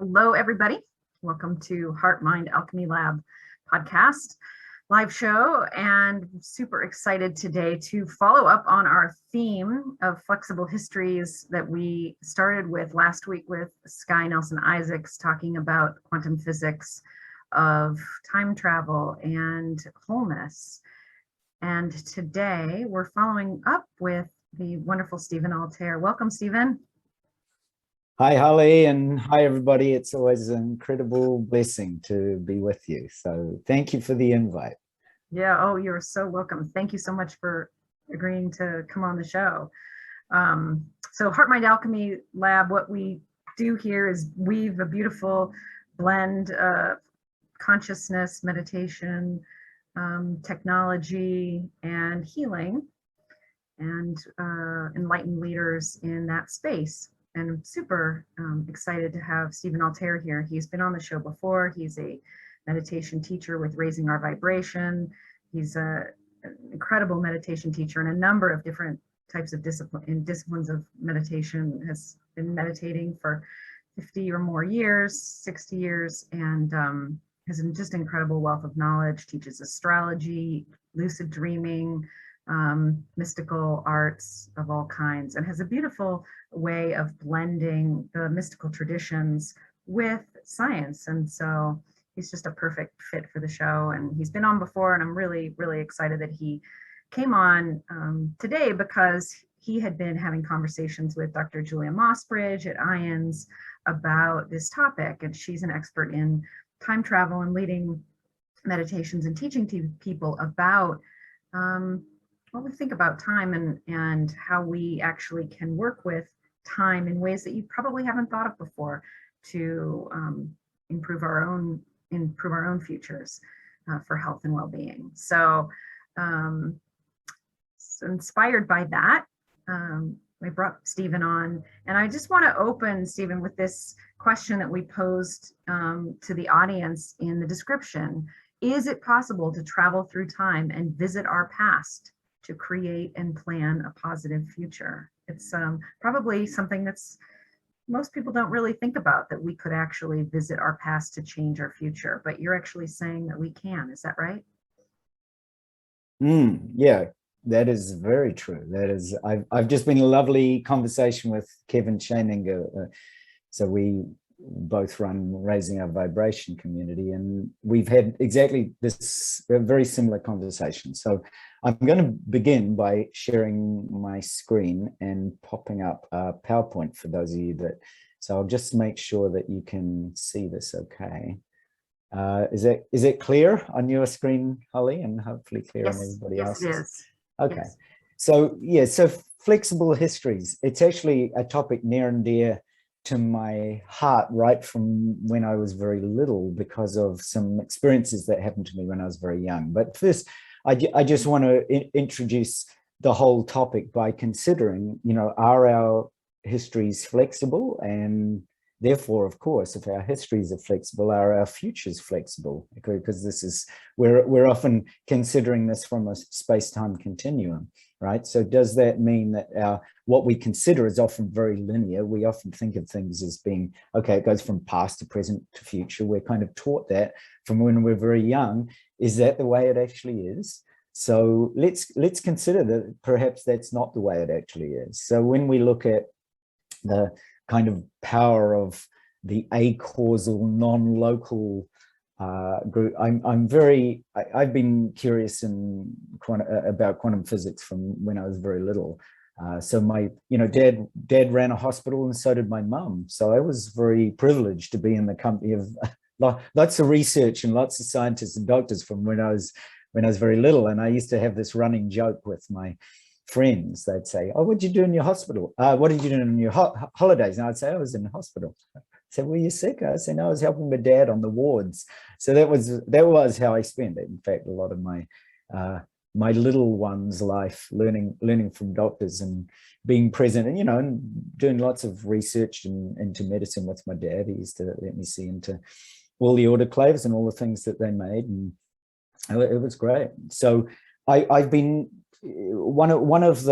Hello, everybody. Welcome to HeartMind Alchemy Lab podcast live show, and super excited today to follow up on our theme of flexible histories that we started with last week with Skye Nelson Isaacs talking about quantum physics of time travel and wholeness. And today we're following up with the wonderful Stephen Altair. Welcome, Stephen. Hi, Holly, and hi, everybody. It's always an incredible blessing to be with you. So thank you for the invite. Yeah, oh, you're so welcome. Thank you so much for agreeing to come on the show. So HeartMind Alchemy Lab, what we do here is weave a beautiful blend of consciousness, meditation, technology, and healing, and enlighten leaders in that space. And I'm super excited to have Stephen Altair here. He's been on the show before. He's a meditation teacher with Raising Our Vibration. He's an incredible meditation teacher in a number of different types of disciplines of meditation, has been meditating for 50 or more years, 60 years, and has just an incredible wealth of knowledge, teaches astrology, lucid dreaming, mystical arts of all kinds, and has a beautiful way of blending the mystical traditions with science. And so he's just a perfect fit for the show, and he's been on before, and I'm really, really excited that he came on today because he had been having conversations with Dr. Julia Mossbridge at IONS about this topic, and she's an expert in time travel and leading meditations and teaching to people about what we think about time and how we actually can work with time in ways that you probably haven't thought of before to improve our own futures for health and well-being. So, inspired by that, we brought Stephen on, and I just want to open, Stephen, with this question that we posed to the audience in the description. Is it possible to travel through time and visit our past to create and plan a positive future? It's probably something that's most people don't really think about, that we could actually visit our past to change our future, but you're actually saying that we can. Is that right? Yeah, that is very true. That is, I've just been a lovely conversation with Kevin Scheininger. So we both run Raising Our Vibration community, and we've had exactly this very similar conversation. So I'm going to begin by sharing my screen and popping up a PowerPoint for those of you that, so I'll just make sure that you can see this okay. Is it clear on your screen, Holly, and hopefully clear on everybody else's? Yes, it is. Okay. Yes. So yeah, so flexible histories, it's actually a topic near and dear to my heart right from when I was very little, because of some experiences that happened to me when I was very young. But first, I just want to introduce the whole topic by considering, are our histories flexible? And therefore, of course, if our histories are flexible, are our futures flexible? Because this is, we're often considering this from a space-time continuum, right? So does that mean that what we consider is often very linear? We often think of things as being, okay, it goes from past to present to future. We're kind of taught that from when we're very young. Is that the way it actually is? So let's consider that perhaps that's not the way it actually is. So when we look at the kind of power of the acausal, non-local group, I've been curious about quantum physics from when I was very little. So my, dad ran a hospital, and so did my mum. So I was very privileged to be in the company of lots of research and lots of scientists and doctors from when I was very little. And I used to have this running joke with my friends. They'd say, "Oh, what'd you do in your hospital? What did you do in your holidays?" And I'd say, "I was in the hospital." I said, "Were you sick?" I said, "No, I was helping my dad on the wards." So that was how I spent it. In fact, a lot of my my little one's life learning from doctors and being present, and and doing lots of research into medicine with my dad. He used to let me see into all the autoclaves and all the things that they made, and it was great. So I've been one of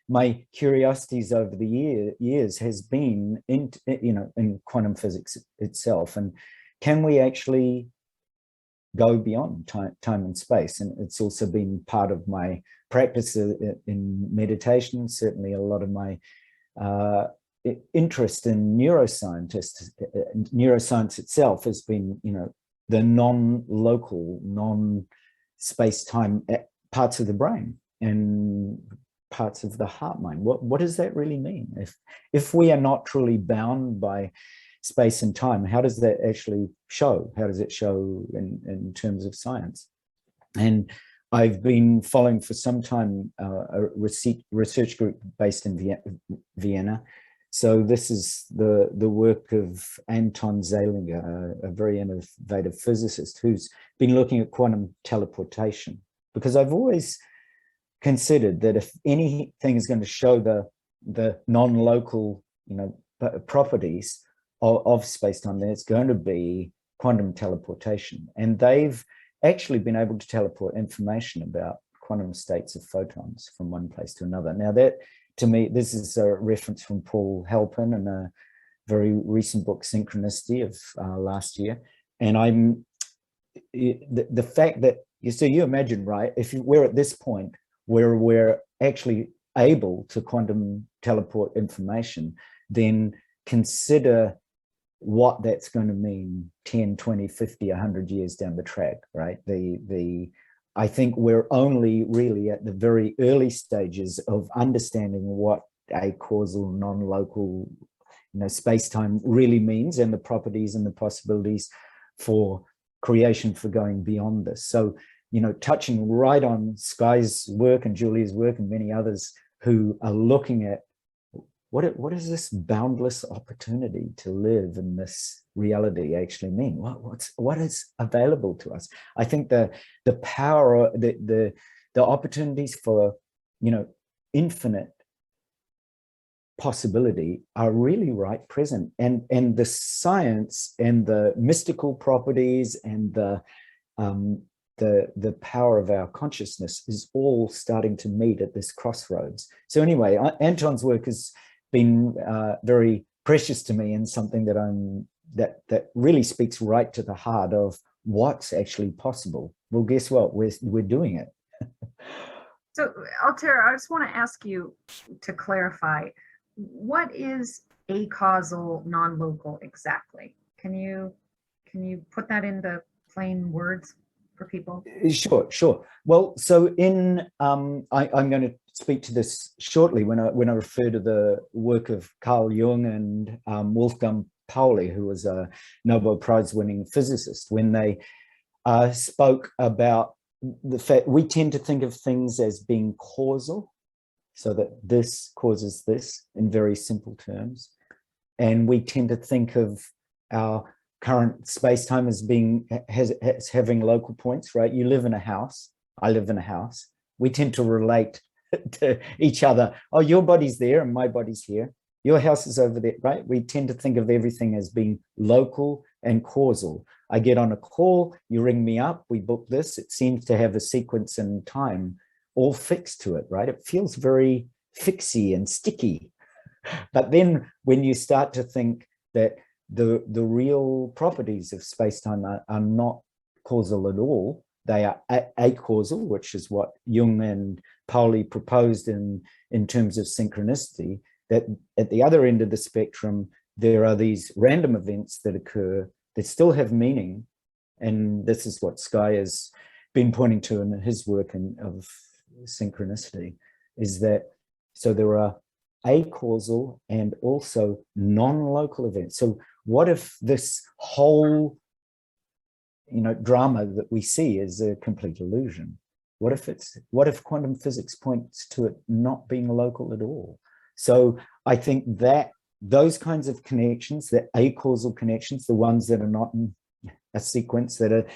my curiosities over the years has been in quantum physics itself, and can we actually go beyond time and space? And it's also been part of my practice in meditation. Certainly, a lot of my interest in neuroscience itself has been, the non-local, non-space-time parts of the brain and parts of the heart mind. What does that really mean? If we are not truly bound by space and time, how does that actually show? How does it show in terms of science? And I've been following for some time a research group based in Vienna. So this is the work of Anton Zeilinger, a very innovative physicist who's been looking at quantum teleportation. Because I've always considered that if anything is going to show the non-local, properties of space-time, then it's going to be quantum teleportation. And they've actually been able to teleport information about quantum states of photons from one place to another. Now that, to me, this is a reference from Paul Halpin in a very recent book, Synchronicity, of last year. And the fact that, you imagine, right, if we're at this point where we're actually able to quantum teleport information, then consider what that's going to mean 10, 20, 50, 100 years down the track, right? I think we're only really at the very early stages of understanding what a causal, non-local, space-time really means, and the properties and the possibilities for creation for going beyond this. So, touching right on Skye's work and Julia's work and many others who are looking at what is this boundless opportunity to live in this reality actually mean? What is available to us? I think the power, the opportunities for infinite possibility are really right present, and the science and the mystical properties and the power of our consciousness is all starting to meet at this crossroads. So anyway, Anton's work has been very precious to me, and something that really speaks right to the heart of what's actually possible. Well, guess what? We're doing it. So, Altair, I just want to ask you to clarify, what is acausal non-local exactly? Can you put that into plain words for people? Sure. Well, so I'm going to speak to this shortly when I refer to the work of Carl Jung and Wolfgang Pulley, who was a Nobel Prize-winning physicist, when they spoke about the fact we tend to think of things as being causal, so that this causes this in very simple terms, and we tend to think of our current space-time as having local points, right? You live in a house, I live in a house. We tend to relate to each other. Oh, your body's there and my body's here. Your house is over there, right? We tend to think of everything as being local and causal. I get on a call, you ring me up, we book this. It seems to have a sequence and time all fixed to it, right? It feels very fixy and sticky. But then when you start to think that the real properties of space-time are not causal at all, they are acausal, which is what Jung and Pulley proposed in terms of synchronicity, that at the other end of the spectrum, there are these random events that occur that still have meaning. And this is what Skye has been pointing to in his work of synchronicity, is that, so there are acausal and also non-local events. So what if this whole drama that we see is a complete illusion? What if quantum physics points to it not being local at all? So I think that those kinds of connections, the acausal connections, the ones that are not in a sequence, that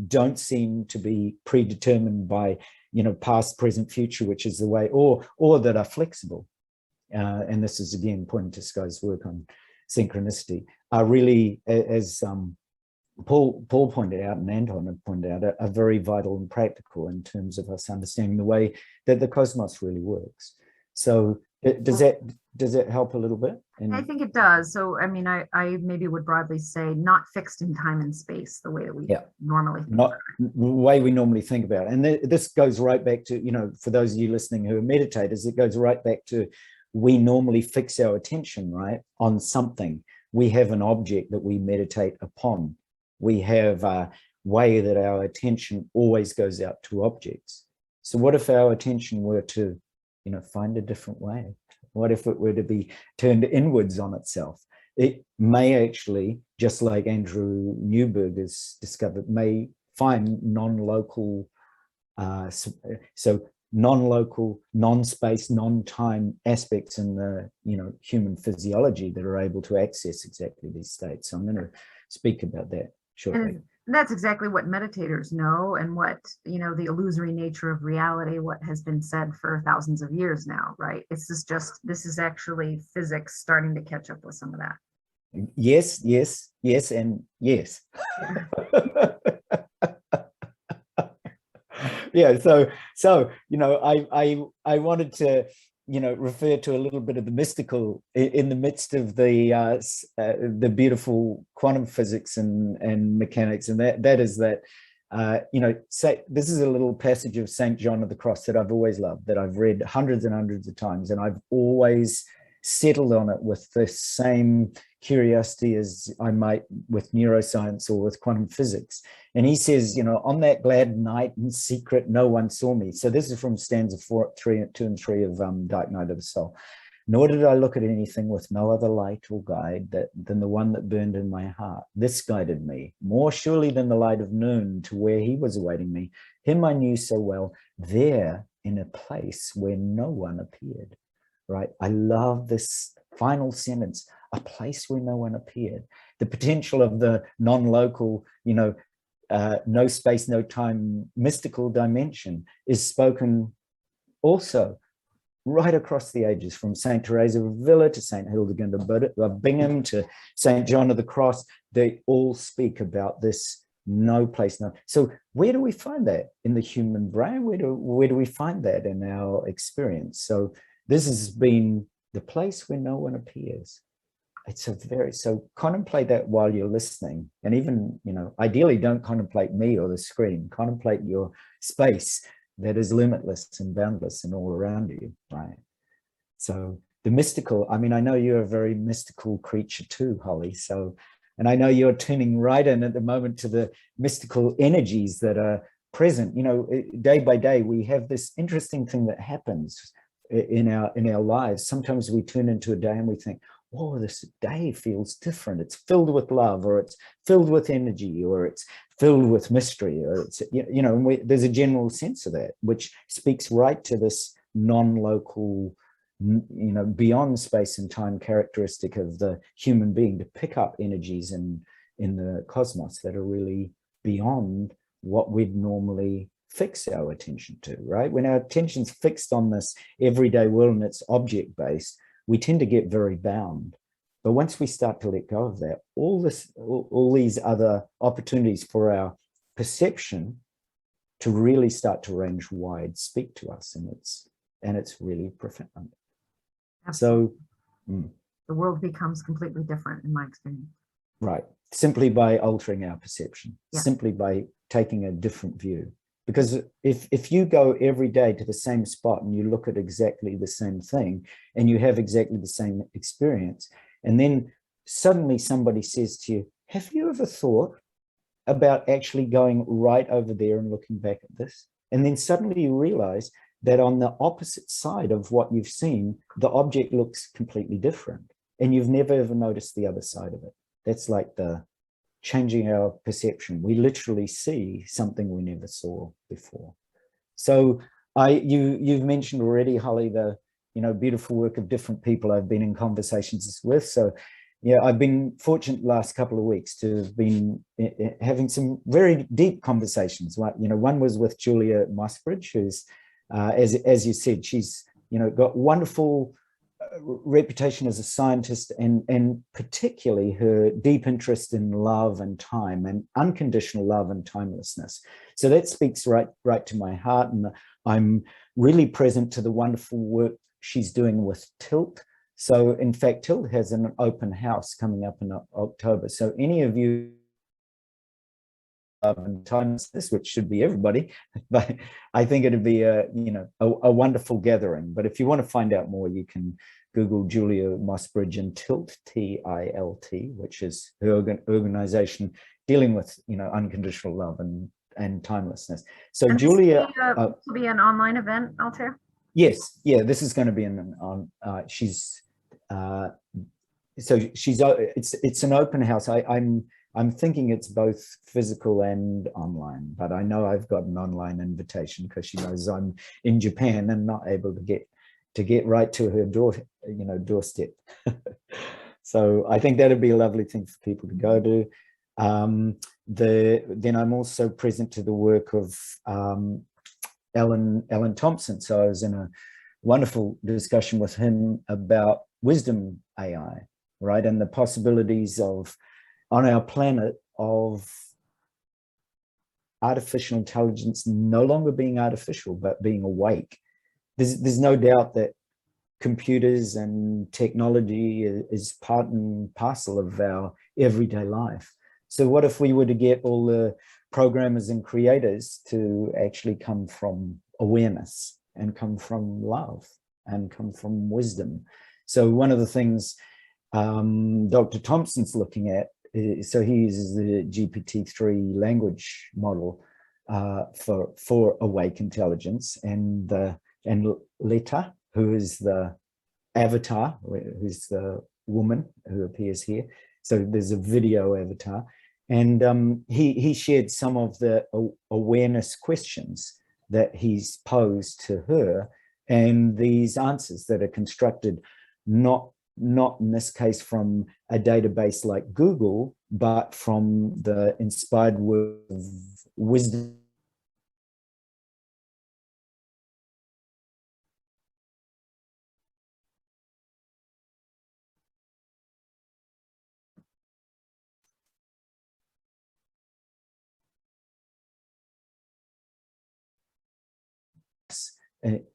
don't seem to be predetermined by past, present, future, which is the way, or that are flexible. And this is again pointing to Skye's work on synchronicity, are really, as Paul pointed out, and Anton had pointed out, are very vital and practical in terms of us understanding the way that the cosmos really works. So does that help a little bit? I think it does. So, I mean, I maybe would broadly say not fixed in time and space the way that we normally think not the way we normally think about it. And this goes right back to, you know, for those of you listening who are meditators, it goes right back to, we normally fix our attention, right, on something. We have an object that we meditate upon. We have a way that our attention always goes out to objects. So what if our attention were to, you know, find a different way? What if it were to be turned inwards on itself? It may actually, just like Andrew Newberg has discovered, may find non-local, so non-local, non-space, non-time aspects in the, you know, human physiology that are able to access exactly these states. So I'm going to speak about that shortly. And that's exactly what meditators know, and what, you know, the illusory nature of reality, what has been said for thousands of years now, right? This is actually physics starting to catch up with some of that. Yes, yes, yes, and yes. Yeah, so you know, I wanted to, you know, refer to a little bit of the mystical in the midst of the beautiful quantum physics and mechanics, and that is that, you know, say this is a little passage of St. John of the Cross that I've always loved, that I've read hundreds and hundreds of times, and I've always settled on it with the same curiosity as I might with neuroscience or with quantum physics. And he says, you know, on that glad night in secret, no one saw me. So this is from stanza 2 and 3 of Dark Night of the Soul. Nor did I look at anything with no other light or guide than the one that burned in my heart. This guided me more surely than the light of noon to where he was awaiting me. Him I knew so well, there in a place where no one appeared. Right? I love this final sentence, a place where no one appeared. The potential of the non-local, you know, no space, no time, mystical dimension is spoken also right across the ages, from St. Teresa of Avila to St. Hildegard of Bingen to St. John of the Cross. They all speak about this no place, no. So where do we find that in the human brain? Where do we find that in our experience? So this has been the place where no one appears. It's so contemplate that while you're listening. And even, you know, ideally don't contemplate me or the screen, contemplate your space that is limitless and boundless and all around you, right? So the mystical, I mean, I know you're a very mystical creature too, Holly. So, and I know you're tuning right in at the moment to the mystical energies that are present. You know, day by day, we have this interesting thing that happens in our lives. Sometimes we tune into a day and we think, oh, this day feels different. It's filled with love, or it's filled with energy, or it's filled with mystery, or it's, you know, and there's a general sense of that, which speaks right to this non-local, you know, beyond space and time characteristic of the human being, to pick up energies in the cosmos that are really beyond what we'd normally fix our attention to, right? When our attention's fixed on this everyday world and it's object-based, we tend to get very bound. But once we start to let go of that, all these other opportunities for our perception to really start to range wide speak to us, and it's really profound. Absolutely. So the world becomes completely different in my experience. Right, simply by altering our perception, simply by taking a different view. Because if you go every day to the same spot and you look at exactly the same thing and you have exactly the same experience, and then suddenly somebody says to you, have you ever thought about actually going right over there and looking back at this? And then suddenly you realize that on the opposite side of what you've seen, the object looks completely different. And you've never ever noticed the other side of it. That's like the changing our perception. We literally see something we never saw before. So you've mentioned already, Holly, the beautiful work of different people I've been in conversations with. So yeah, I've been fortunate the last couple of weeks to have been having some very deep conversations. One was with Julia Mossbridge, who's as you said, she's got wonderful reputation as a scientist, and particularly her deep interest in love and time and unconditional love and timelessness. So that speaks right to my heart, and I'm really present to the wonderful work she's doing with Tilt. So in fact, Tilt has an open house coming up in October. So any of you and timelessness, which should be everybody, but I think it'd be a wonderful gathering. But if you want to find out more, you can Google Julia Mossbridge and Tilt, T-I-L-T, which is her organization dealing with unconditional love and timelessness. So and Julia, this will be an online event, Altair? Yes, yeah, this is going to be it's an open house. I'm thinking it's both physical and online, but I know I've got an online invitation because she knows I'm in Japan and not able to get right to her doorstep. So I think that'd be a lovely thing for people to go to. Then I'm also present to the work of Alan Thompson. So I was in a wonderful discussion with him about wisdom AI, right? And the possibilities of, on our planet, of artificial intelligence no longer being artificial, but being awake. There's no doubt that computers and technology is part and parcel of our everyday life. So what if we were to get all the programmers and creators to actually come from awareness and come from love and come from wisdom? So one of the things Dr. Thompson's looking at, so he uses the GPT-3 language model for awake intelligence, and Leta, who is the avatar, who's the woman who appears here. So there's a video avatar. And he shared some of the awareness questions that he's posed to her, and these answers that are constructed not in this case from a database like Google, but from the inspired word of wisdom.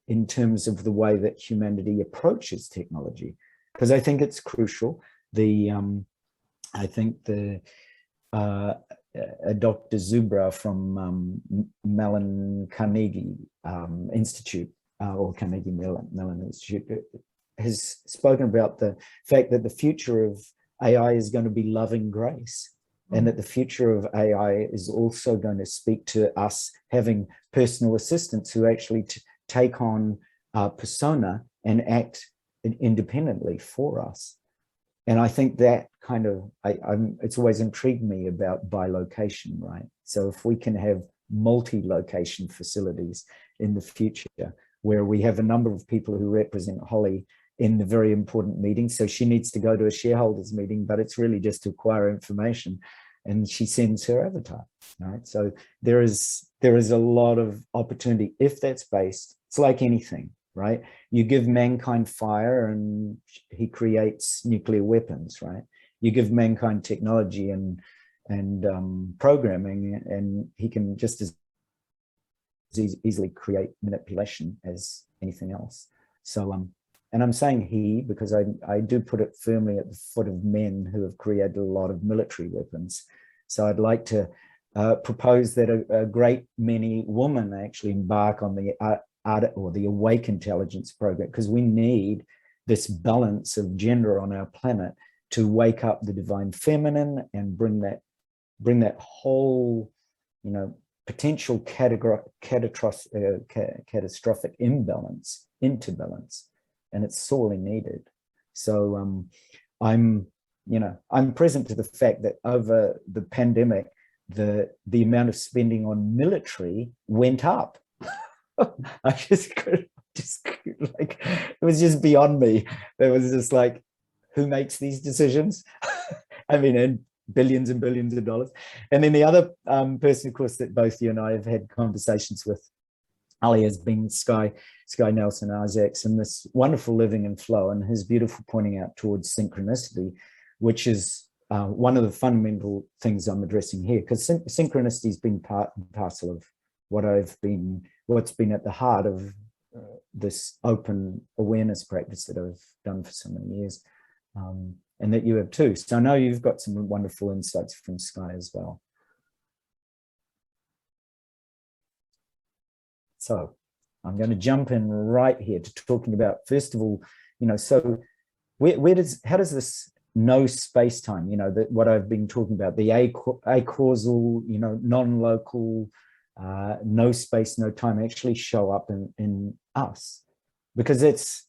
In terms of the way that humanity approaches technology, because I think it's crucial. I think Dr. Zubra from Mellon Carnegie Institute, or Carnegie Mellon Institute, has spoken about the fact that the future of AI is going to be loving grace, and that the future of AI is also going to speak to us having personal assistants who actually take on persona and act independently for us. And I think that kind of, it's always intrigued me about bilocation, right? So if we can have multi-location facilities in the future, where we have a number of people who represent Holly in the very important meeting. So she needs to go to a shareholders meeting, but it's really just to acquire information, and she sends her avatar, right? So there is a lot of opportunity if that's based. It's like anything, right? You give mankind fire and he creates nuclear weapons, right? You give mankind technology and programming, and he can just as easily create manipulation as anything else. So and I'm saying he because I do put it firmly at the foot of men who have created a lot of military weapons. So I'd like to propose that a great many women actually embark on the or the awake intelligence program, because we need this balance of gender on our planet to wake up the divine feminine and bring that whole, potential catastrophic imbalance into balance, and it's sorely needed. So I'm present to the fact that over the pandemic, the amount of spending on military went up. I just like, it was just beyond me. It was just like, who makes these decisions? I mean, and billions and billions of dollars. And then the other person, of course, that both you and I have had conversations with Ali has been Sky Nelson Isaacs, and this wonderful living and flow, and his beautiful pointing out towards synchronicity, which is one of the fundamental things I'm addressing here, because synchronicity has been part and parcel of what's been at the heart of this open awareness practice that I've done for so many years, and that you have too. So I know you've got some wonderful insights from Sky as well. So I'm going to jump in right here to talking about, first of all, so how does this no space-time, that what I've been talking about, the acausal, non-local, no space, no time actually show up in us? Because it's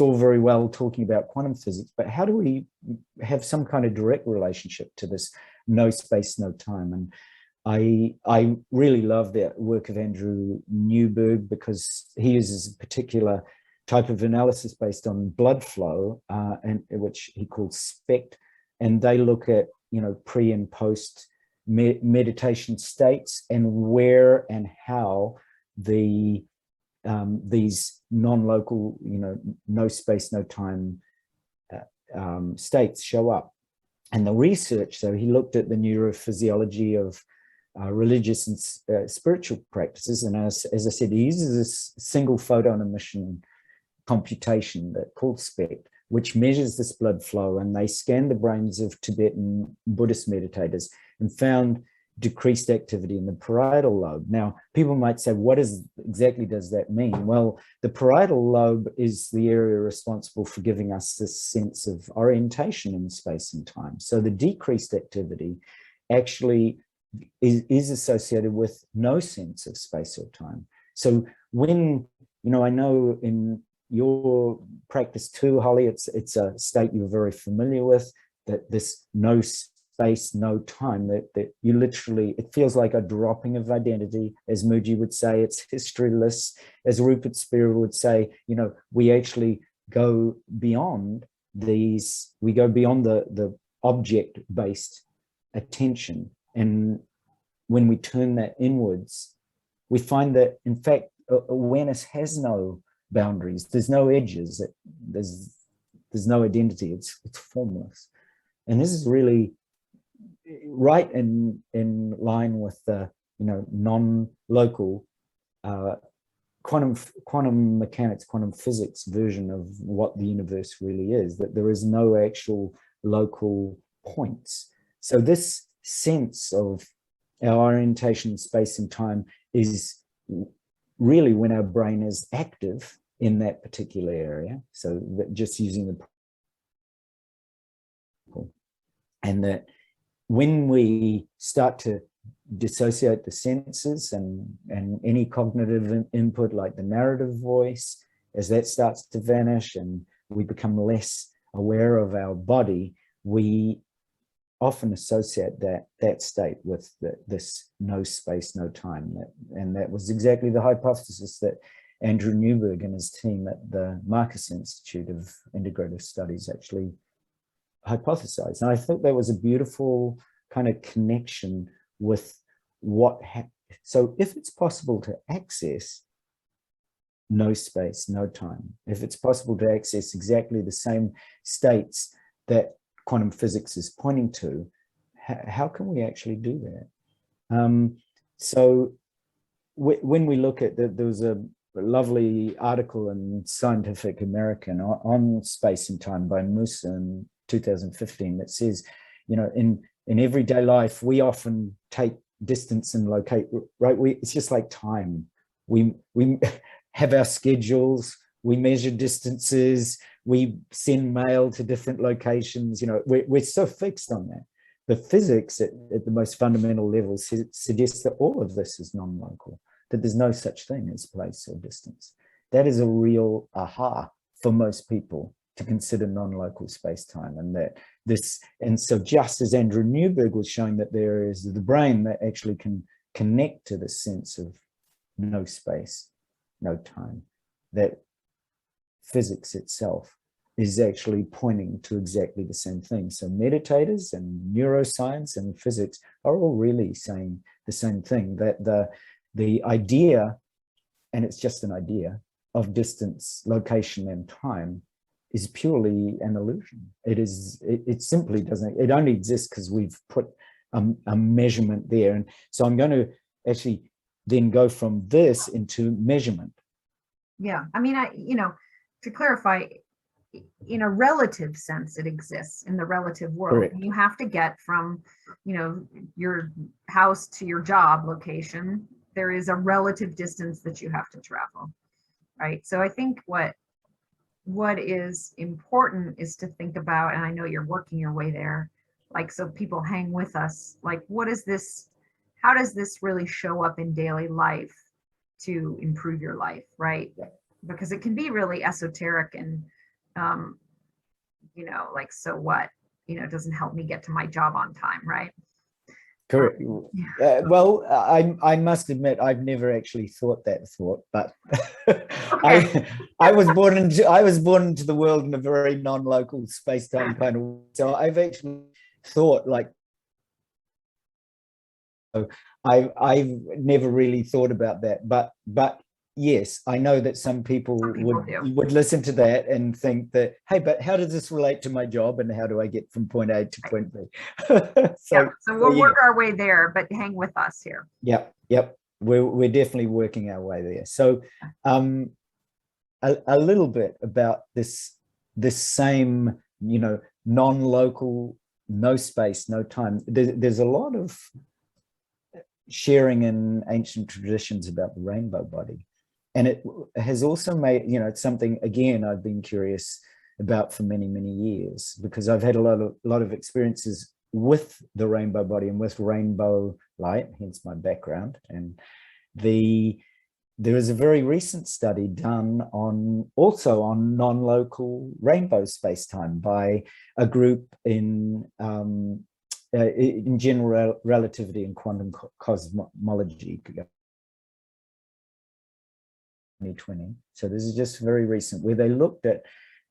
all very well talking about quantum physics, but how do we have some kind of direct relationship to this no space, no time? And I really love the work of Andrew Newberg, because he uses a particular type of analysis based on blood flow, and which he calls SPECT, and they look at pre and post meditation states and where and how these non-local, no space, no time states show up. And the research, so he looked at the neurophysiology of religious and spiritual practices, and as I said, he uses this single photon emission computation that called SPECT, which measures this blood flow, and they scanned the brains of Tibetan Buddhist meditators and found decreased activity in the parietal lobe. Now, people might say, what exactly does that mean? Well, the parietal lobe is the area responsible for giving us this sense of orientation in space and time. So the decreased activity actually is associated with no sense of space or time. So when, I know in your practice too, Holly, it's a state you're very familiar with, that this no space, no time, that you literally, it feels like a dropping of identity. As Mooji would say, it's historyless. As Rupert Spira would say, we actually go beyond these, we go beyond the object-based attention. And when we turn that inwards, we find that, in fact, awareness has no boundaries. There's no edges. There's no identity. It's formless. And this is really right in line with the non-local quantum mechanics, quantum physics version of what the universe really is, that there is no actual local points. So this sense of our orientation in space and time is really when our brain is active in that particular area. So that just using the, and that when we start to dissociate the senses and any cognitive input like the narrative voice, as that starts to vanish and we become less aware of our body, we often associate that state with this no space, no time. And that was exactly the hypothesis that Andrew Newberg and his team at the Marcus Institute of Integrative Studies actually hypothesized. And I think that was a beautiful kind of connection with what so if it's possible to access no space, no time, if it's possible to access exactly the same states that quantum physics is pointing to, how can we actually do that? So when we look at there was a lovely article in Scientific American on space and time by Musa in 2015 that says, in everyday life, we often take distance and locate, right? It's just like time. We have our schedules, we measure distances, we send mail to different locations, we're so fixed on that. But physics at the most fundamental level suggests that all of this is non-local, that there's no such thing as place or distance. That is a real aha for most people, to consider non-local space-time, and so just as Andrew Newberg was showing that there is the brain that actually can connect to the sense of no space, no time, that physics itself is actually pointing to exactly the same thing. So meditators and neuroscience and physics are all really saying the same thing, that the idea and it's just an idea of distance, location, and time, is purely an illusion. It simply doesn't, it only exists because we've put a measurement there. And so I'm going to actually then go from this into measurement. Yeah, I mean, to clarify, in a relative sense, it exists in the relative world. Correct. You have to get from, your house to your job location. There is a relative distance that you have to travel, right? So I think what is important is to think about, and I know you're working your way there, like, so people hang with us, like, what is this, how does this really show up in daily life to improve your life, right? Yeah. Because it can be really esoteric and, like, so what, it doesn't help me get to my job on time, right? Correct. Yeah. Well, I must admit, I've never actually thought that thought, but Okay. I was born into the world in a very non-local space-time kind of. So I've actually thought, like, I've never really thought about that, but yes, I know that some people would listen to that and think that, hey, but how does this relate to my job, and how do I get from point A to point B? So we'll work our way there, but hang with us here. Yep. We're definitely working our way there. So a little bit about this same, non-local, no space, no time. There's a lot of sharing in ancient traditions about the rainbow body. And it has also made, it's something, again, I've been curious about for many, many years, because I've had a lot of experiences with the rainbow body and with rainbow light, hence my background. And there is a very recent study done also on non-local rainbow space-time by a group in general relativity and quantum cosmology, 2020. So this is just very recent, where they looked at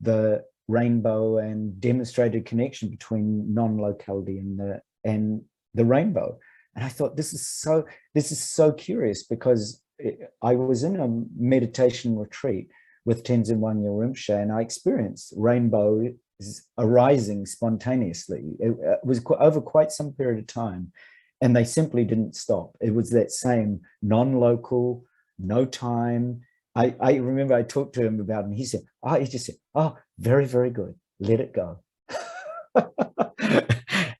the rainbow and demonstrated connection between non-locality and the rainbow. And I thought, this is so curious, because I was in a meditation retreat with Tenzin Wangyal Rinpoche, and I experienced rainbow arising spontaneously. It was over quite some period of time, and they simply didn't stop. It was that same non-local, no time. I remember I talked to him about it, and he just said, oh, very, very good. Let it go.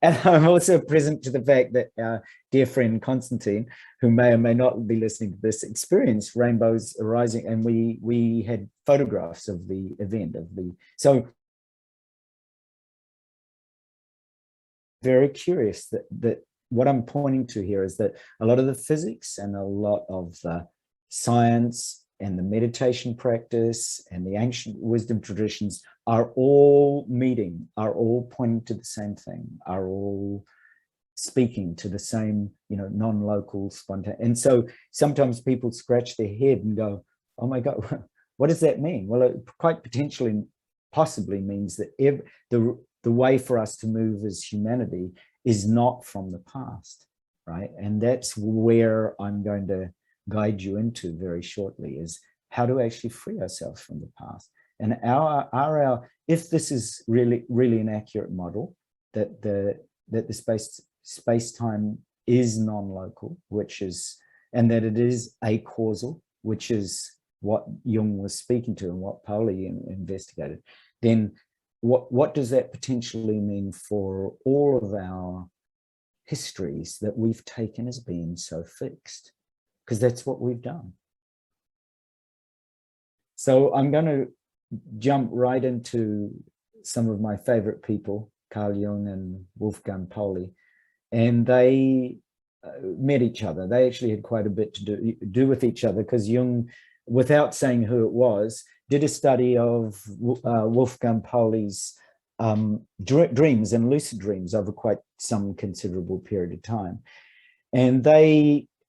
And I'm also present to the fact that our dear friend Constantine, who may or may not be listening to this, experienced rainbows arising, and we had photographs of the event so very curious that what I'm pointing to here is that a lot of the physics and a lot of the science and the meditation practice and the ancient wisdom traditions are all pointing to the same thing, are all speaking to the same, non-local, spontaneous. And so sometimes people scratch their head and go, oh my God, what does that mean? Well, it quite possibly means that the way for us to move as humanity is not from the past, right? And that's where I'm going to guide you into very shortly, is how to actually free ourselves from the past. And if this is really an accurate model, that the space-time is non-local, and that it is acausal, which is what Jung was speaking to and what Pulley investigated, then what does that potentially mean for all of our histories that we've taken as being so fixed? Because that's what we've done. So I'm going to jump right into some of my favorite people, Carl Jung and Wolfgang Pulley, and they met each other. They actually had quite a bit to do with each other, because Jung, without saying who it was, did a study of Wolfgang Pauley's dreams and lucid dreams over quite some considerable period of time. And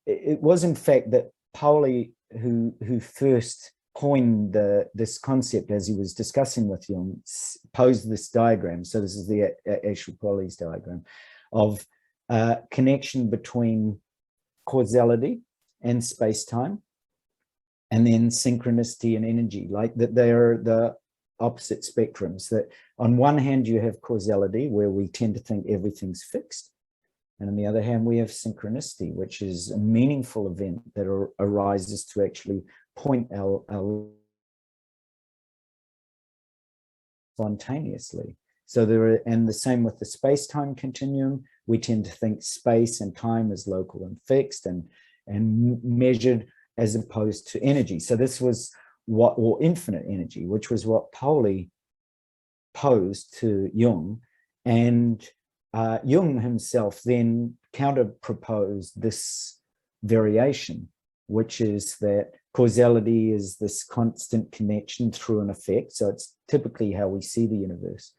it was in fact that Pulley who first coined this concept, as he was discussing with Jung, posed this diagram. So this is the actual Pulley's diagram of connection between causality and space-time, and then synchronicity and energy, like that they're the opposite spectrums. That on one hand, you have causality, where we tend to think everything's fixed. And on the other hand, we have synchronicity, which is a meaningful event that arises to actually point our spontaneously. So there are, and the same with the space-time continuum. We tend to think space and time as local and fixed and measured, as opposed to energy. So this was what, or infinite energy, which was what Pulley posed to Jung. And Jung himself then counter-proposed this variation, which is that causality is this constant connection through an effect. So it's typically how we see the universe.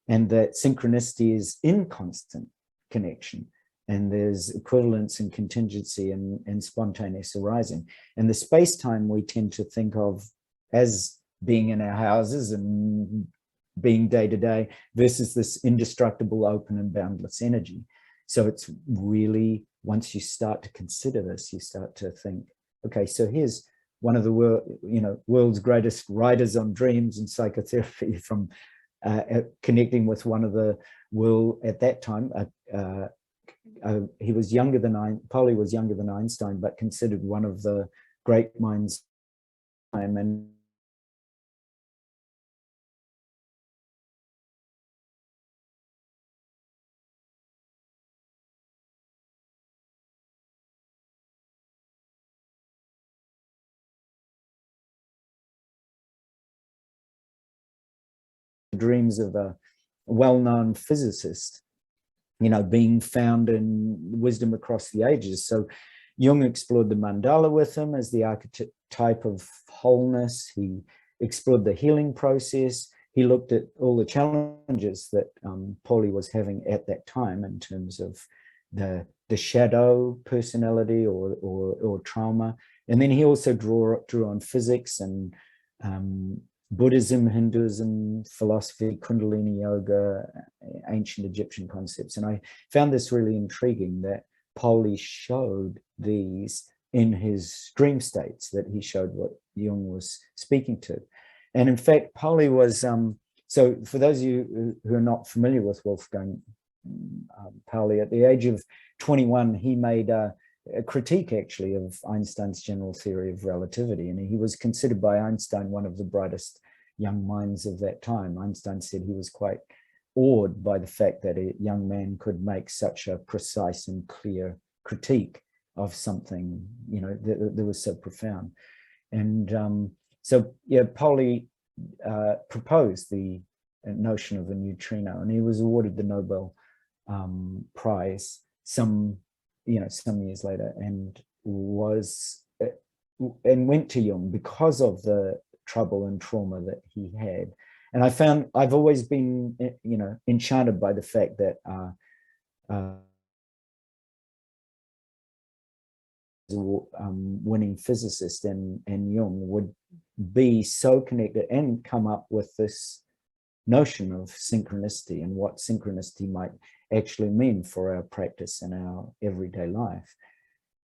And that synchronicity is inconstant connection. And there's equivalence and contingency and spontaneous arising. And the space-time we tend to think of as being in our houses and being day-to-day versus this indestructible, open and boundless energy. So it's really, once you start to consider this, you start to think, okay, so here's one of the world's greatest writers on dreams and psychotherapy, from connecting with one of the world at that time. He was younger than Pulley was younger than Einstein, but considered one of the great minds of time. And dreams of a well-known physicist, being found in wisdom across the ages. So Jung explored the mandala with him as the archetype of wholeness. He explored the healing process. He looked at all the challenges that Pulley was having at that time in terms of the shadow personality or trauma. And then he also drew on physics and Buddhism, Hinduism, philosophy, Kundalini yoga, ancient Egyptian concepts. And I found this really intriguing, that Pulley showed these in his dream states, that he showed what Jung was speaking to. And in fact, Pulley was, so for those of you who are not familiar with Wolfgang Pulley, at the age of 21, he made a critique actually of Einstein's general theory of relativity. And he was considered by Einstein one of the brightest young minds of that time. Einstein said he was quite awed by the fact that a young man could make such a precise and clear critique of something, that was so profound. And so, yeah, Pulley proposed the notion of a neutrino, and he was awarded the Nobel Prize some years later, and went to Jung because of the trouble and trauma that he had. And I've always been, enchanted by the fact that winning physicist and Jung would be so connected and come up with this notion of synchronicity and what synchronicity might actually mean for our practice and our everyday life.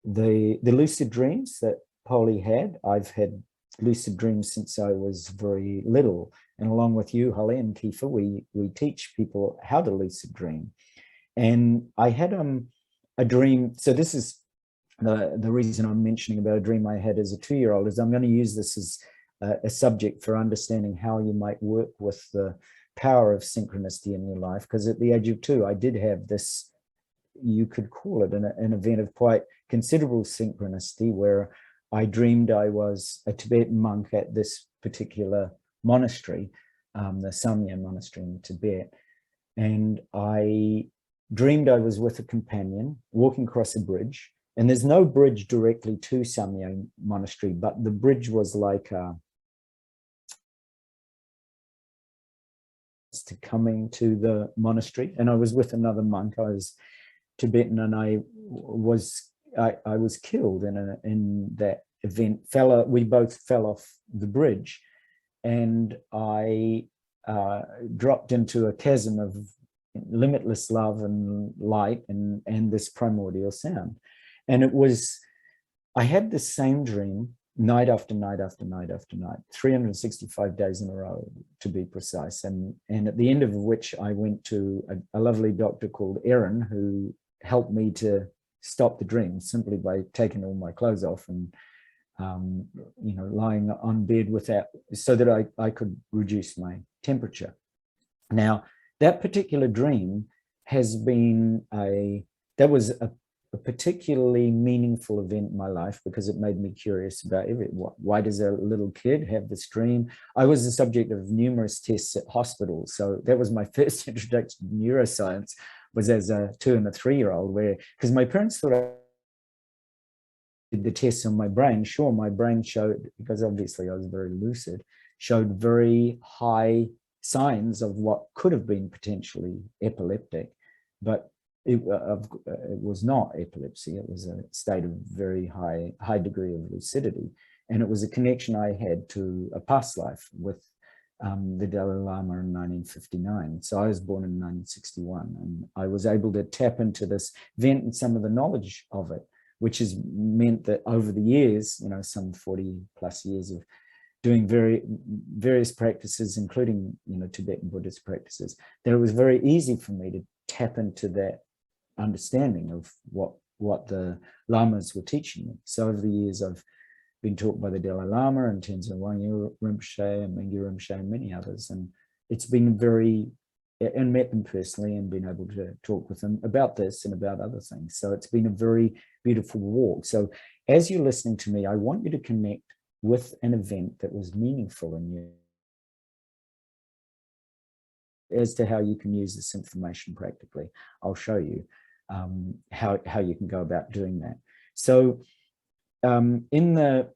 The lucid dreams that Pulley had, I've had lucid dreams since I was very little, and along with you, Holly and Kiefer, we teach people how to lucid dream. And I had a dream. So this is the reason I'm mentioning about a dream I had as a 2-year-old, is I'm going to use this as a subject for understanding how you might work with the power of synchronicity in your life. Because at the age of 2, I did have this, you could call it an event of quite considerable synchronicity, where I dreamed I was a Tibetan monk at this particular monastery, the Samye monastery in Tibet. And I dreamed I was with a companion walking across a bridge. And there's no bridge directly to Samye monastery, but the bridge was like to coming to the monastery. And I was with another monk. I was Tibetan, and I was killed in that event. We both fell off the bridge, and I dropped into a chasm of limitless love and light and this primordial sound. And I had the same dream night after night after night after night, 365 days in a row, to be precise. And at the end of which I went to a lovely doctor called Erin, who helped me to stop the dream simply by taking all my clothes off and lying on bed without, so that I could reduce my temperature. Now, that particular dream has been that was a particularly meaningful event in my life, because it made me curious about why does a little kid have this dream? I was the subject of numerous tests at hospitals. So that was my first introduction to neuroscience, was as a 2 and a 3-year-old, because my parents thought I did the tests on my brain. Sure, my brain showed, because obviously I was very lucid, showed very high signs of what could have been potentially epileptic, but it was not epilepsy. It was a state of very high degree of lucidity, and it was a connection I had to a past life with the Dalai Lama in 1959. So I was born in 1961, and I was able to tap into this vent and some of the knowledge of it, which has meant that over the years, some 40 plus years of doing various practices, including Tibetan Buddhist practices, that it was very easy for me to tap into that understanding of what the lamas were teaching me. So over the years, I've been taught by the Dalai Lama and Tenzin Wangyal Rinpoche and Mingyur Rinpoche and many others, and it's been and met them personally and been able to talk with them about this and about other things. So it's been a very beautiful walk. So as you're listening to me, I want you to connect with an event that was meaningful in you, as to how you can use this information practically. I'll show you how you can go about doing that. So in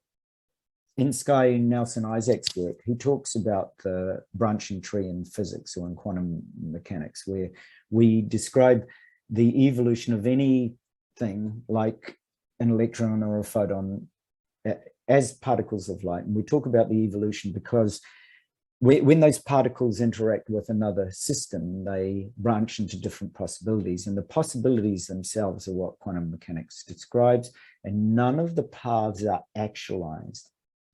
Sky Nelson Isaac's work, he talks about the branching tree in physics, or in quantum mechanics, where we describe the evolution of anything like an electron or a photon as particles of light. And we talk about the evolution because when those particles interact with another system, they branch into different possibilities, and the possibilities themselves are what quantum mechanics describes, and none of the paths are actualized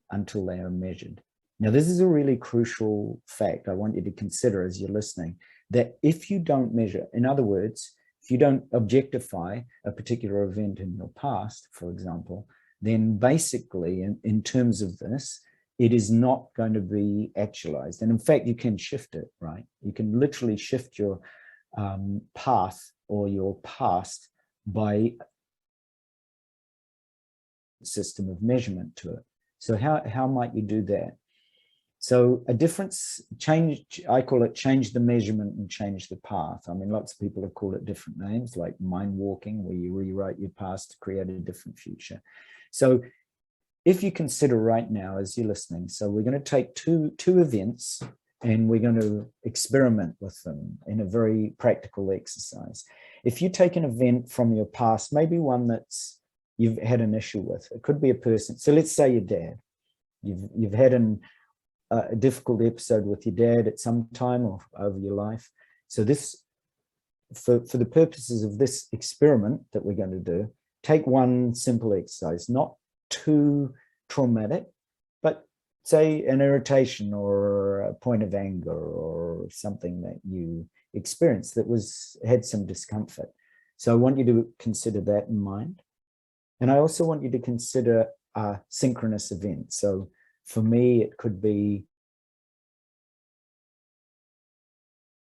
until they are measured. Now, this is a really crucial fact I want you to consider as you're listening, that if you don't measure, in other words, if you don't objectify a particular event in your past, for example, then basically in terms of this, it is not going to be actualized. And in fact, you can shift it, right? You can literally shift your path or your past by system of measurement to it. So how might you do that? So a difference, I call it change the measurement and change the path. I mean, lots of people have called it different names, like mind walking, where you rewrite your past to create a different future. So if you consider right now as you're listening, so we're going to take two events and we're going to experiment with them in a very practical exercise. If you take an event from your past, maybe one that's you've had an issue with, it could be a person. So let's say your dad. You've had a difficult episode with your dad at some time or over your life. So this, for the purposes of this experiment that we're going to do, take one simple exercise, not too traumatic, but say an irritation or a point of anger or something that you experienced that had some discomfort. So I want you to consider that in mind. And I also want you to consider a synchronous event. So for me, it could be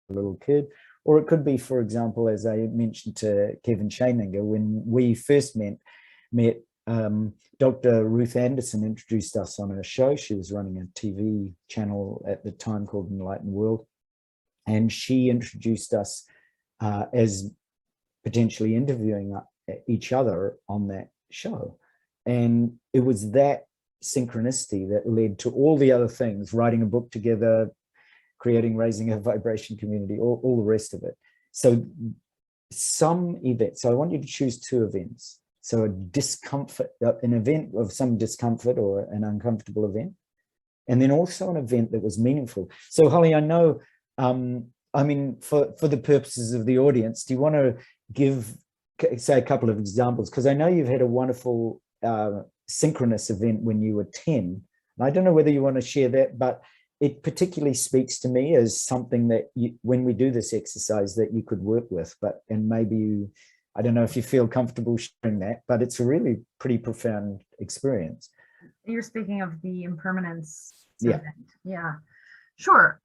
a little kid, or it could be, for example, as I mentioned to Kevin Schaminger, when we first met, Dr. Ruth Anderson introduced us on her show. She was running a TV channel at the time called Enlightened World. And she introduced us as potentially interviewing each other on that show. And it was that synchronicity that led to all the other things, writing a book together, raising a vibration community, all the rest of it. So some events, so I want you to choose two events. So a discomfort, an event of some discomfort or an uncomfortable event, and then also an event that was meaningful. So Holly, I know, I mean, for the purposes of the audience, do you want to say a couple of examples? Because I know you've had a wonderful synchronous event when you were 10. And I don't know whether you want to share that, but it particularly speaks to me as something that when we do this exercise that you could work with, and maybe you, I don't know if you feel comfortable sharing that, but it's a really pretty profound experience. You're speaking of the impermanence Yeah. event. Yeah, sure.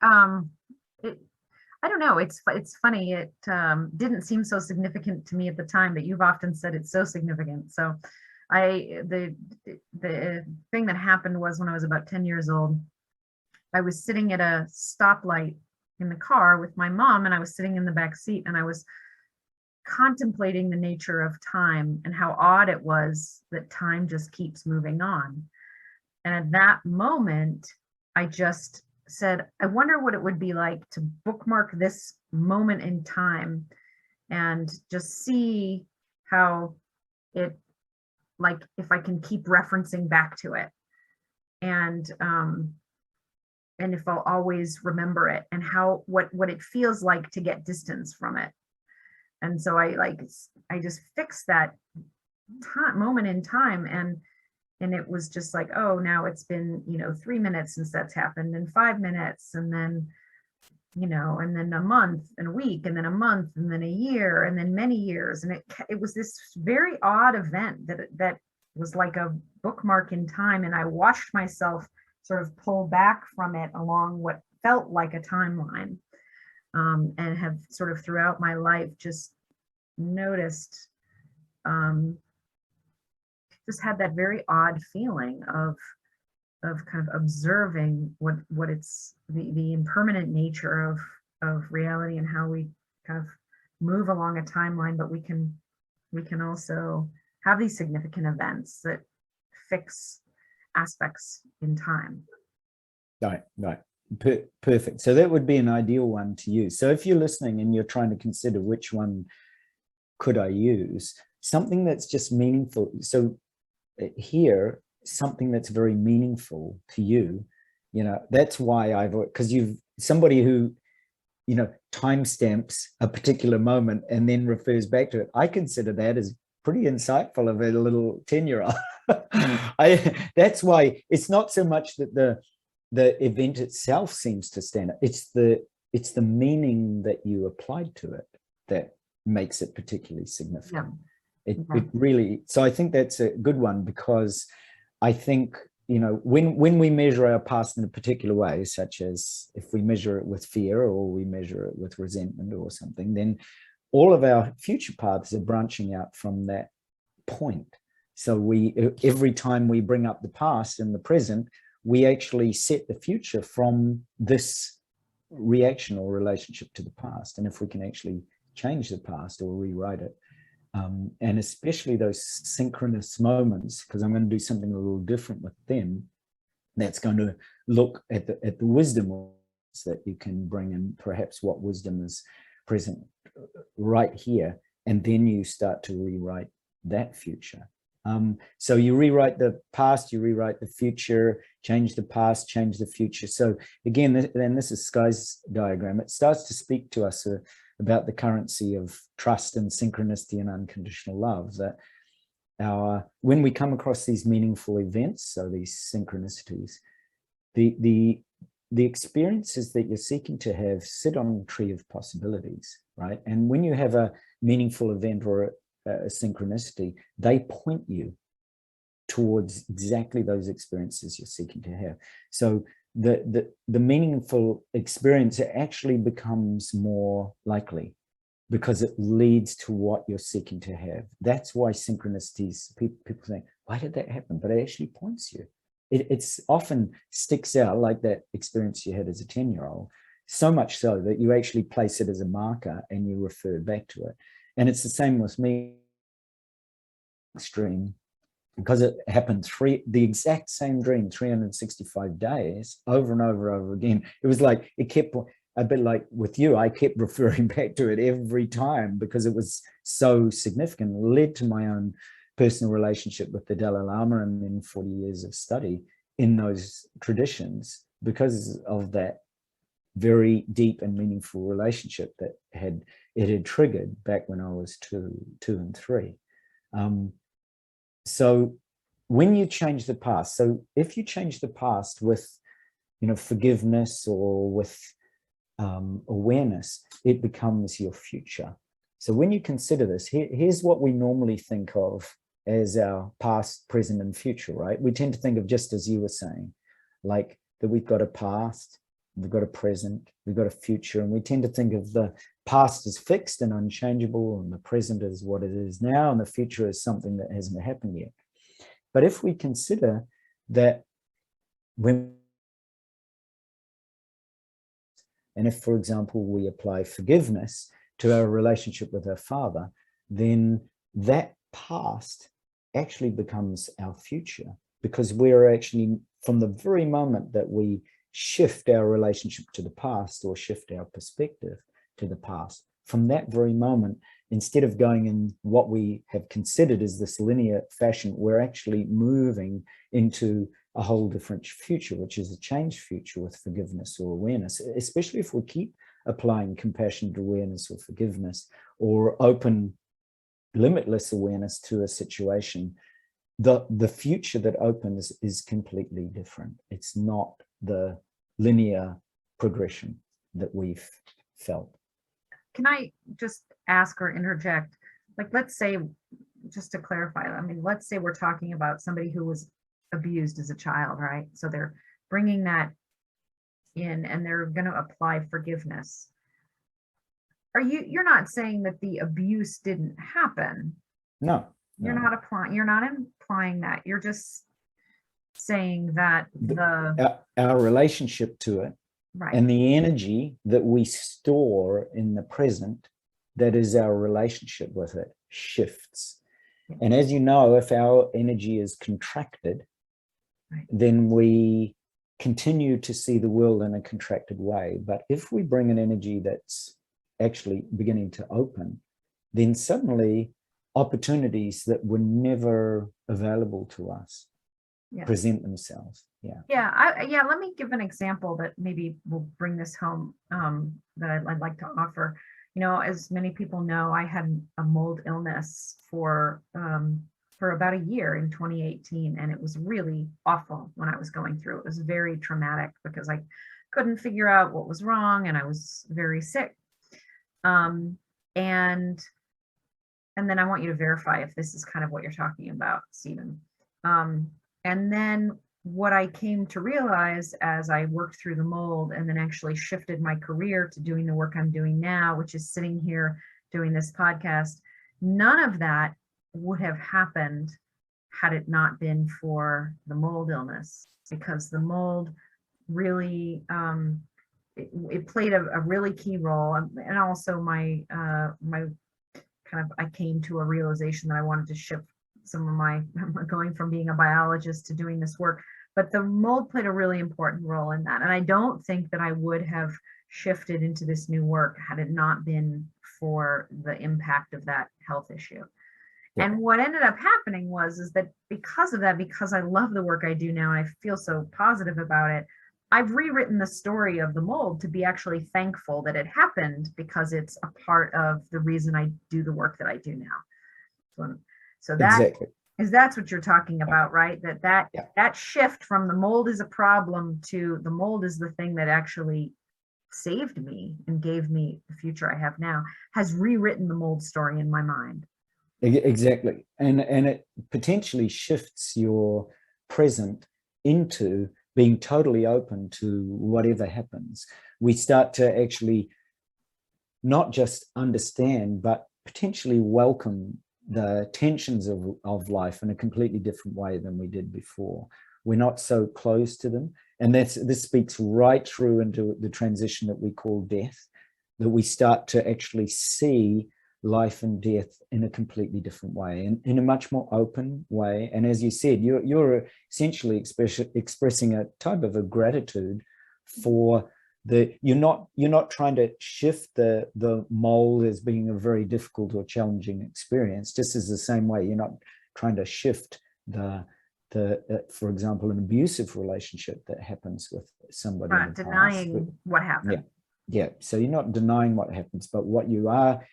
I don't know. It's funny. It didn't seem so significant to me at the time, but you've often said it's so significant. So the thing that happened was when I was about 10 years old, I was sitting at a stoplight in the car with my mom, and I was sitting in the back seat, and I was contemplating the nature of time and how odd it was that time just keeps moving on. And at that moment, I just said, I wonder what it would be like to bookmark this moment in time and just see how it, like, if I can keep referencing back to it, and if I'll always remember it, and how what it feels like to get distance from it. And so I just fixed that moment in time, and it was just like, oh, now it's been 3 minutes since that's happened, and 5 minutes, and then and then a month and a week, and then a month, and then a year, and then many years. And it was this very odd event that was like a bookmark in time, and I watched myself sort of pull back from it along what felt like a timeline, and have sort of throughout my life just noticed, just had that very odd feeling of kind of observing what it's the impermanent nature of reality, and how we kind of move along a timeline, but we can also have these significant events that fix aspects in time. Right. Perfect. So that would be an ideal one to use. So if you're listening and you're trying to consider which one could I use, something that's just meaningful. So here, something that's very meaningful to you, that's why because you've somebody who, timestamps a particular moment and then refers back to it. I consider that as pretty insightful of a little 10-year-old. That's why it's not so much that the event itself seems to stand out. It's the meaning that you applied to it that makes it particularly significant. Yeah. It really, so I think that's a good one, because I think, when we measure our past in a particular way, such as if we measure it with fear or we measure it with resentment or something, then all of our future paths are branching out from that point. So every time we bring up the past and the present, we actually set the future from this reaction or relationship to the past. And if we can actually change the past or rewrite it, and especially those synchronous moments, because I'm going to do something a little different with them, that's going to look at the wisdom that you can bring in, perhaps what wisdom is present right here, and then you start to rewrite that future. So you rewrite the past, you rewrite the future, change the past, change the future. So again, this is Sky's diagram. It starts to speak to us about the currency of trust and synchronicity and unconditional love, that when we come across these meaningful events, so these synchronicities, the experiences that you're seeking to have sit on the tree of possibilities, right? And when you have a meaningful event or a synchronicity, they point you towards exactly those experiences you're seeking to have. So the meaningful experience actually becomes more likely because it leads to what you're seeking to have. That's why synchronicities, people think, why did that happen? But it actually points you. It's often sticks out, like that experience you had as a 10-year-old, so much so that you actually place it as a marker and you refer back to it. And it's the same with me, dream, because it happened the exact same dream 365 days over and over again. It was like, it kept, a bit like with you, I kept referring back to it every time because it was so significant. It led to my own personal relationship with the Dalai Lama, and then 40 years of study in those traditions because of that very deep and meaningful relationship that it had triggered back when I was two and three. So when you change the past, so if you change the past with, forgiveness or with awareness, it becomes your future. So when you consider this, here's what we normally think of as our past, present, and future, right? We tend to think of, just as you were saying, like that we've got a past, we've got a present, we've got a future, and we tend to think of the past as fixed and unchangeable, and the present is what it is now, and the future is something that hasn't happened yet. But if we consider that and if, for example, we apply forgiveness to our relationship with our Father, then that past actually becomes our future, because we're actually, from the very moment that we shift our relationship to the past or shift our perspective to the past, from that very moment, instead of going in what we have considered as this linear fashion, we're actually moving into a whole different future, which is a changed future with forgiveness or awareness, especially if we keep applying compassionate awareness or forgiveness or open, limitless awareness to a situation. The future that opens is completely different. It's not the linear progression that we've felt. Can I just ask or interject? Like, let's say, just to clarify, I mean, let's say we're talking about somebody who was abused as a child, right? So they're bringing that in and they're going to apply forgiveness. You're not saying that the abuse didn't happen? No. You're not implying that. You're just saying that our relationship to it, right, and the energy that we store in the present, that is our relationship with it, shifts. Yeah. And as you know, if our energy is contracted, right, then we continue to see the world in a contracted way. But if we bring an energy that's actually beginning to open, then suddenly opportunities that were never available to us, yes, present themselves. Yeah. Let me give an example that maybe will bring this home, that I'd like to offer. As many people know, I had a mold illness for about a year in 2018, and it was really awful when I was going through. It was very traumatic because I couldn't figure out what was wrong, and I was very sick. And then I want you to verify if this is kind of what you're talking about, Stephen. And then what I came to realize as I worked through the mold and then actually shifted my career to doing the work I'm doing now, which is sitting here doing this podcast, none of that would have happened had it not been for the mold illness, because the mold really, it played a really key role. And also my I came to a realization that I wanted to shift some of my going from being a biologist to doing this work. But the mold played a really important role in that. And I don't think that I would have shifted into this new work had it not been for the impact of that health issue. Yeah. And what ended up happening is that because of that, because I love the work I do now and I feel so positive about it, I've rewritten the story of the mold to be actually thankful that it happened, because it's a part of the reason I do the work that I do now. So that exactly. That's what you're talking about, right? That shift from the mold is a problem to the mold is the thing that actually saved me and gave me the future I have now, has rewritten the mold story in my mind. Exactly. And it potentially shifts your present into being totally open to whatever happens. We start to actually not just understand, but potentially welcome the tensions of life in a completely different way than we did before. We're not so close to them. And this speaks right through into the transition that we call death, that we start to actually see life and death in a completely different way, and in a much more open way. And as you said, you're essentially expressing a type of a gratitude for you're not trying to shift the mold as being a very difficult or challenging experience, just as the same way you're not trying to shift for example, an abusive relationship that happens with somebody. Not denying what happened. Yeah. So you're not denying what happens, but what you are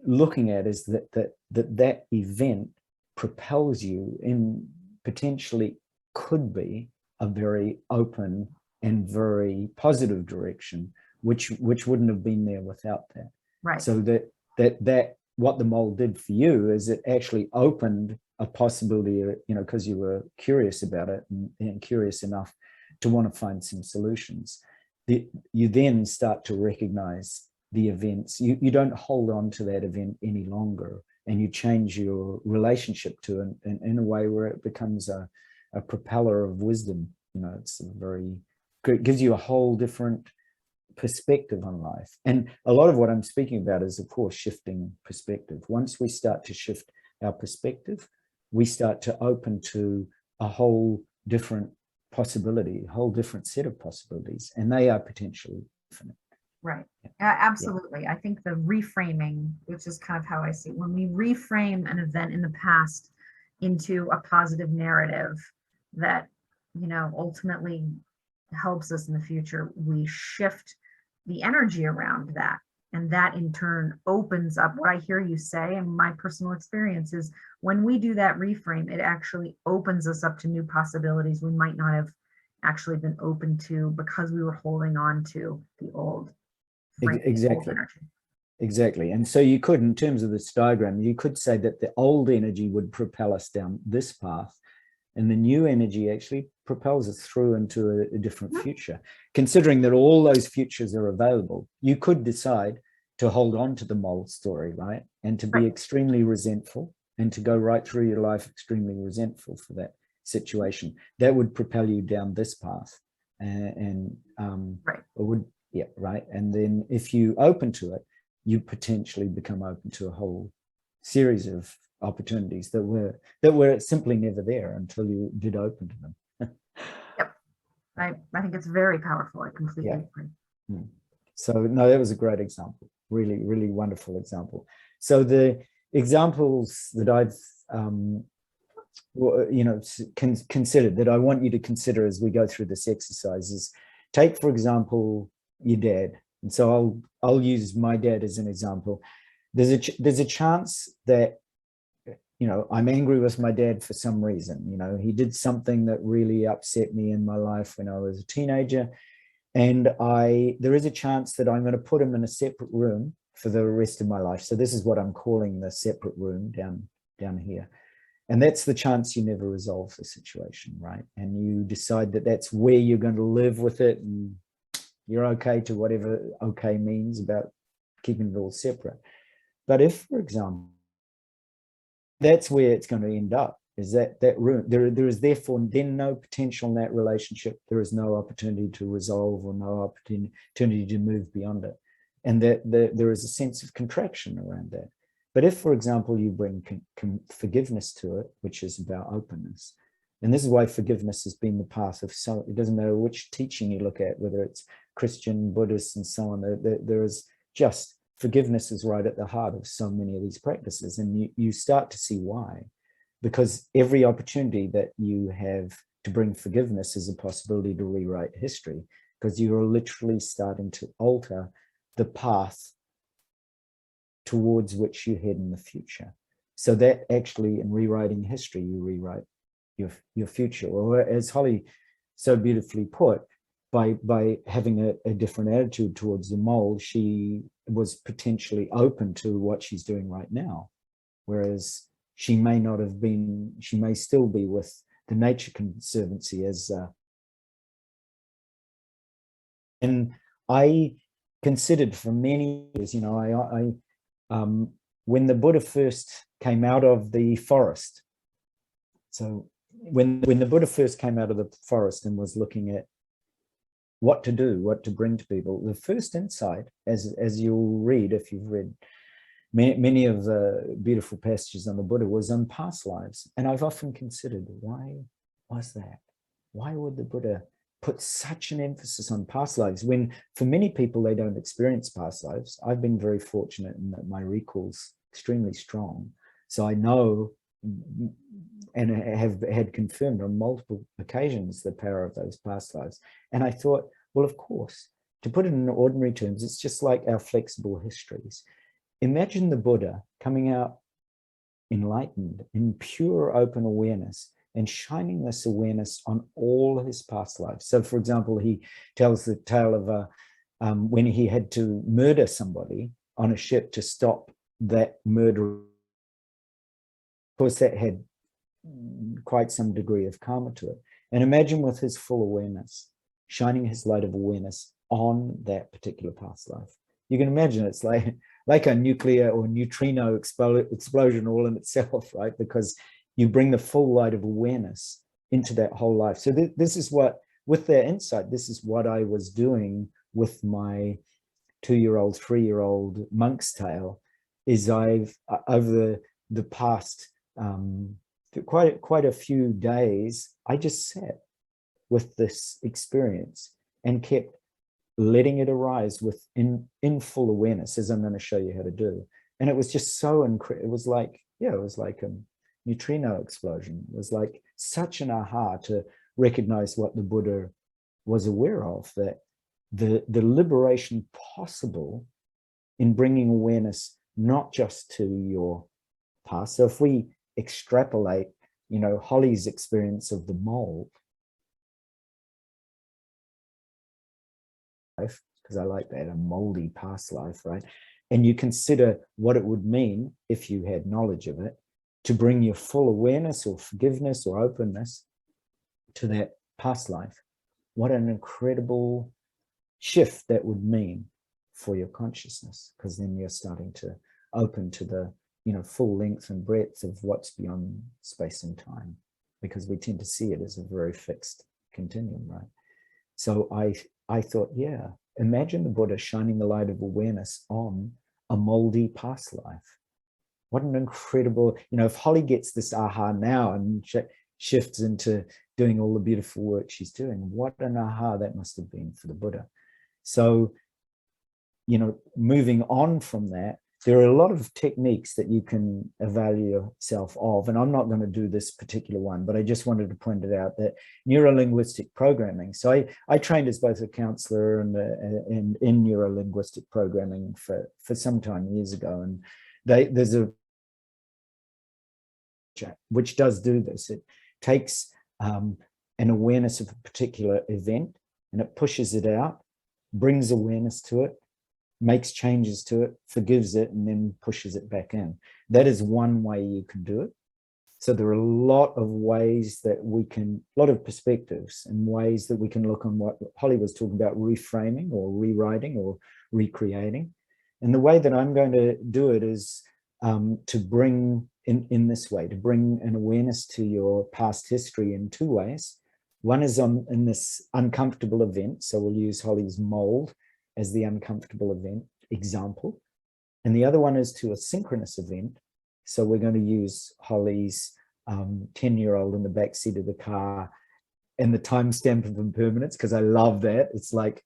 looking at is that event propels you in potentially could be a very open and very positive direction, which wouldn't have been there without that. Right. So that what the mole did for you is it actually opened a possibility, you know, because you were curious about it and curious enough to want to find some solutions. You then start to recognize the events. You don't hold on to that event any longer, and you change your relationship to it in a way where it becomes a propeller of wisdom. You know, it's it gives you a whole different perspective on life. And a lot of what I'm speaking about is, of course, shifting perspective. Once we start to shift our perspective, we start to open to a whole different possibility, a whole different set of possibilities, and they are potentially infinite. Right. Absolutely. Yeah. I think the reframing, which is kind of how I see it, when we reframe an event in the past into a positive narrative that, you know, ultimately helps us in the future, we shift the energy around that. And that in turn opens up what I hear you say. And my personal experience is when we do that reframe, it actually opens us up to new possibilities we might not have actually been open to because we were holding on to the old. Exactly. Exactly. And so you could, in terms of this diagram, you could say that the old energy would propel us down this path, and the new energy actually propels us through into a different future. Considering that all those futures are available, you could decide to hold on to the mole story, right? And to be extremely resentful and to go right through your life extremely resentful for that situation. That would propel you down this path. And it would, yeah, right. And then if you open to it, you potentially become open to a whole series of opportunities that were simply never there until you did open to them. Yep. I think it's very powerful. I completely agree. So no, that was a great example. Really, really wonderful example. So the examples that I've you know, considered, that I want you to consider as we go through this exercise is, take, for example, your dad. And so I'll use my dad as an example. There's a chance that, you know, I'm angry with my dad for some reason. You know, he did something that really upset me in my life when I was a teenager. And there is a chance that I'm going to put him in a separate room for the rest of my life. So this is what I'm calling the separate room down here. And that's the chance you never resolve the situation, right? And you decide that that's where you're going to live with it, and you're okay to whatever okay means about keeping it all separate. But if, for example, that's where it's going to end up, is that room, there is therefore then no potential in that relationship. There is no opportunity to resolve or no opportunity to move beyond it. And that there is a sense of contraction around that. But if, for example, you bring forgiveness to it, which is about openness, and this is why forgiveness has been the path of so, it doesn't matter which teaching you look at, whether it's Christian, Buddhist, and so on, there is just, forgiveness is right at the heart of so many of these practices. And you start to see why. Because every opportunity that you have to bring forgiveness is a possibility to rewrite history, because you're literally starting to alter the path towards which you head in the future. So that actually, in rewriting history, you rewrite your future. Or as Holly so beautifully put, by having a different attitude towards the mole, she was potentially open to what she's doing right now. Whereas she may not have been, she may still be with the Nature Conservancy as, and I considered for many years, you know, when the Buddha first came out of the forest, so when the Buddha first came out of the forest and was looking at what to do, what to bring to people, the first insight, as you'll read if you've read many of the beautiful passages on the Buddha, was on past lives. And I've often considered, why was that? Why would the Buddha put such an emphasis on past lives when for many people they don't experience past lives? I've been very fortunate in that my recall's extremely strong. So I know and have had confirmed on multiple occasions the power of those past lives. And I thought, well, of course, to put it in ordinary terms, it's just like our flexible histories. Imagine the Buddha coming out enlightened in pure open awareness, and shining this awareness on all his past lives. So, for example, he tells the tale of when he had to murder somebody on a ship to stop that murder. Of course, that had quite some degree of karma to it. And imagine with his full awareness, shining his light of awareness on that particular past life. You can imagine it's like a nuclear or neutrino explosion all in itself, right? Because you bring the full light of awareness into that whole life. So this is what, with their insight, this is what I was doing with my 2-year-old, 3-year-old monk's tale, is I've, over the past quite a few days, I just sat with this experience and kept letting it arise in full awareness, as I'm going to show you how to do. And it was just so incredible. It was like, yeah, it was like a neutrino explosion. It was like such an aha to recognize what the Buddha was aware of, that the liberation possible in bringing awareness not just to your past. So if we extrapolate, you know, Holly's experience of the mold, because I like that, a moldy past life, right? And you consider what it would mean if you had knowledge of it to bring your full awareness or forgiveness or openness to that past life. What an incredible shift that would mean for your consciousness, because then you're starting to open to the, you know, full length and breadth of what's beyond space and time, because we tend to see it as a very fixed continuum, right? So I thought, yeah, imagine the Buddha shining the light of awareness on a moldy past life. What an incredible, you know, if Holly gets this aha now and shifts into doing all the beautiful work she's doing, what an aha that must have been for the Buddha. So, you know, moving on from that, there are a lot of techniques that you can avail yourself of, and I'm not going to do this particular one, but I just wanted to point it out, that neuro-linguistic programming. So I trained as both a counselor and in neuro-linguistic programming for some time years ago, and there's a which does do this. It takes an awareness of a particular event and it pushes it out, brings awareness to it, makes changes to it, forgives it, and then pushes it back in. That is one way you can do it. So there are a lot of ways that we can, a lot of perspectives and ways that we can look on what Holly was talking about, reframing or rewriting or recreating. And the way that I'm going to do it is to bring, in this way, to bring an awareness to your past history in two ways. One is in this uncomfortable event. So we'll use Holly's mold as the uncomfortable event example. And the other one is to a synchronous event. So we're going to use Holly's 10-year-old in the backseat of the car and the timestamp of impermanence, because I love that. It's like,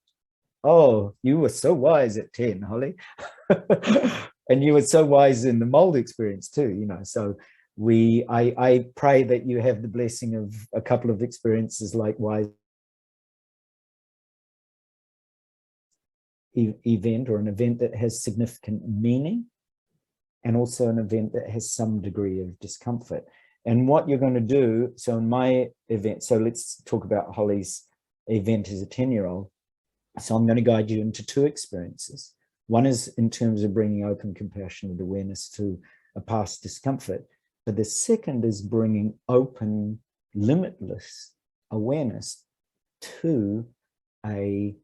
oh, you were so wise at 10, Holly. And you were so wise in the mold experience too, you know. So I pray that you have the blessing of a couple of experiences likewise. Event, or an event that has significant meaning, and also an event that has some degree of discomfort. And what you're going to do, so in my event, so let's talk about Holly's event as a 10-year-old. So I'm going to guide you into two experiences. One is in terms of bringing open, compassionate awareness to a past discomfort, but the second is bringing open, limitless awareness to a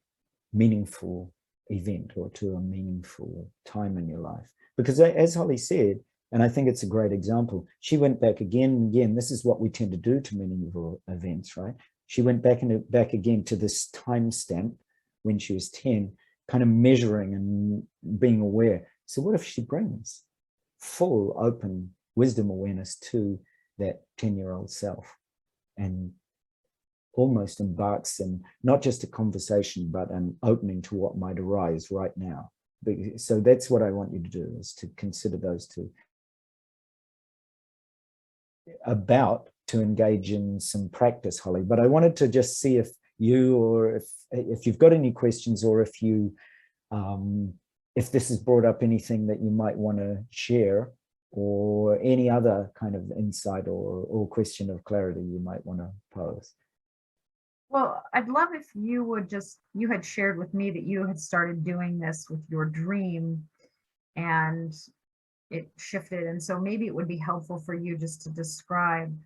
meaningful event or to a meaningful time in your life. Because as Holly said, and I think it's a great example, she went back again and again. This is what we tend to do to meaningful events, right? She went back again to this timestamp when she was 10, kind of measuring and being aware. So what if she brings full, open wisdom awareness to that 10-year-old self and almost embarks in not just a conversation, but an opening to what might arise right now. So that's what I want you to do, is to consider those two. About to engage in some practice, Holly, but I wanted to just see if you, or if you've got any questions, or if you, if this has brought up anything that you might want to share or any other kind of insight or question of clarity you might want to pose. Well, I'd love if you would you had shared with me that you had started doing this with your dream and it shifted. And so maybe it would be helpful for you just to describe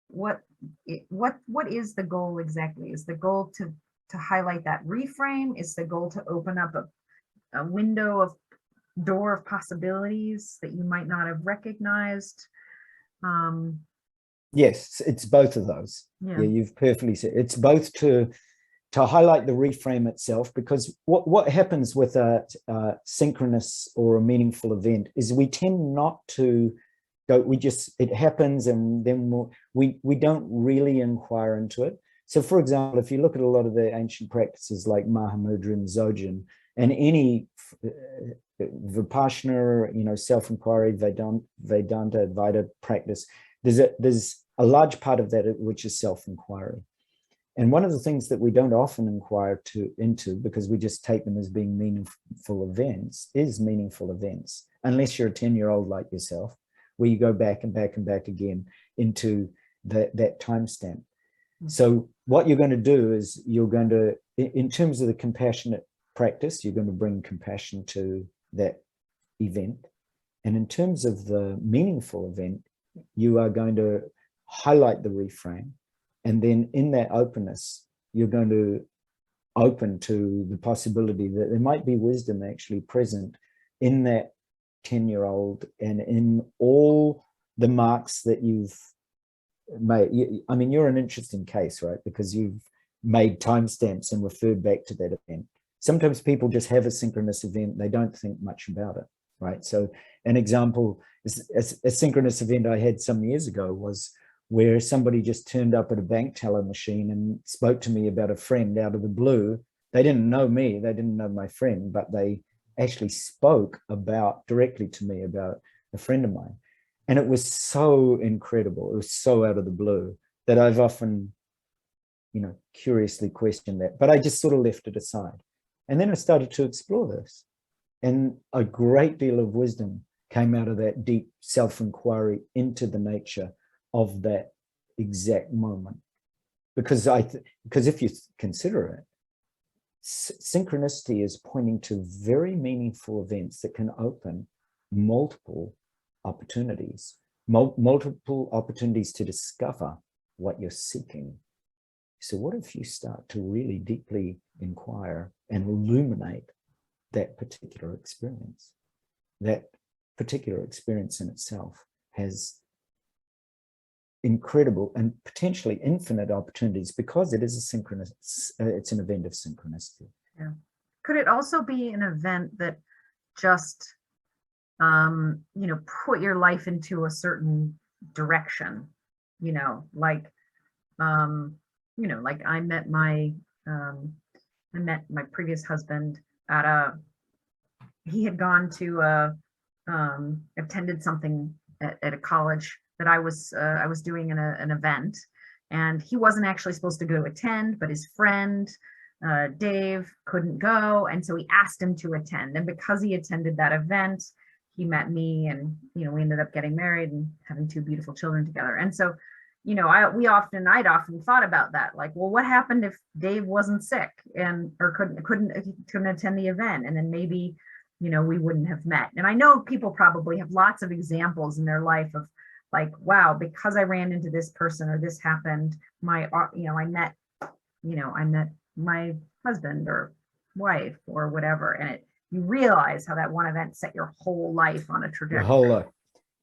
what is the goal exactly? Is the goal to highlight that reframe? Is the goal to open up a door of possibilities that you might not have recognized? Yes, it's both of those. Yeah, you've perfectly said. It's both to highlight the reframe itself, because what happens with a synchronous or a meaningful event is we tend not to go, it happens, and then we don't really inquire into it. So for example, if you look at a lot of the ancient practices like Mahamudra and Dzogchen, and any Vipassana, self-inquiry, Vedanta, Advaita practice, there's a large part of that which is self-inquiry. And one of the things that we don't often inquire into, because we just take them as being meaningful events, is meaningful events, unless you're a 10-year-old like yourself, where you go back and back and back again into that timestamp. So what you're going to do is you're going to, in terms of the compassionate practice, you're going to bring compassion to that event. And in terms of the meaningful event, you are going to highlight the reframe. And then in that openness, you're going to open to the possibility that there might be wisdom actually present in that 10-year-old and in all the marks that you've made. I mean, you're an interesting case, right? Because you've made timestamps and referred back to that event. Sometimes people just have a synchronous event. They don't think much about it, right? So an example is a synchronous event I had some years ago was where somebody just turned up at a bank teller machine and spoke to me about a friend out of the blue. They didn't know me, they didn't know my friend, but they actually spoke directly to me about a friend of mine. And it was so incredible. It was so out of the blue that I've often, curiously questioned that, but I just sort of left it aside. And then I started to explore this, and a great deal of wisdom came out of that deep self-inquiry into the nature of that exact moment. Because if you consider it, synchronicity is pointing to very meaningful events that can open multiple opportunities, multiple opportunities to discover what you're seeking. So what if you start to really deeply inquire and illuminate that particular experience? That particular experience in itself has incredible and potentially infinite opportunities because it is a synchronous, it's an event of synchronicity. Yeah. Could it also be an event that just, put your life into a certain direction, like I met my previous husband he had gone to attended something at a college that I was doing an event, and he wasn't actually supposed to go attend, but his friend Dave couldn't go, and so he asked him to attend. And because he attended that event, he met me, and we ended up getting married and having 2 beautiful children together. And so, I'd often thought about that, like, well, what happened if Dave wasn't sick or couldn't attend the event, and then maybe we wouldn't have met. And I know people probably have lots of examples in their life of, like, wow, because I ran into this person or this happened, I met my husband or wife or whatever, and you realize how that one event set your whole life on a trajectory. Your whole life.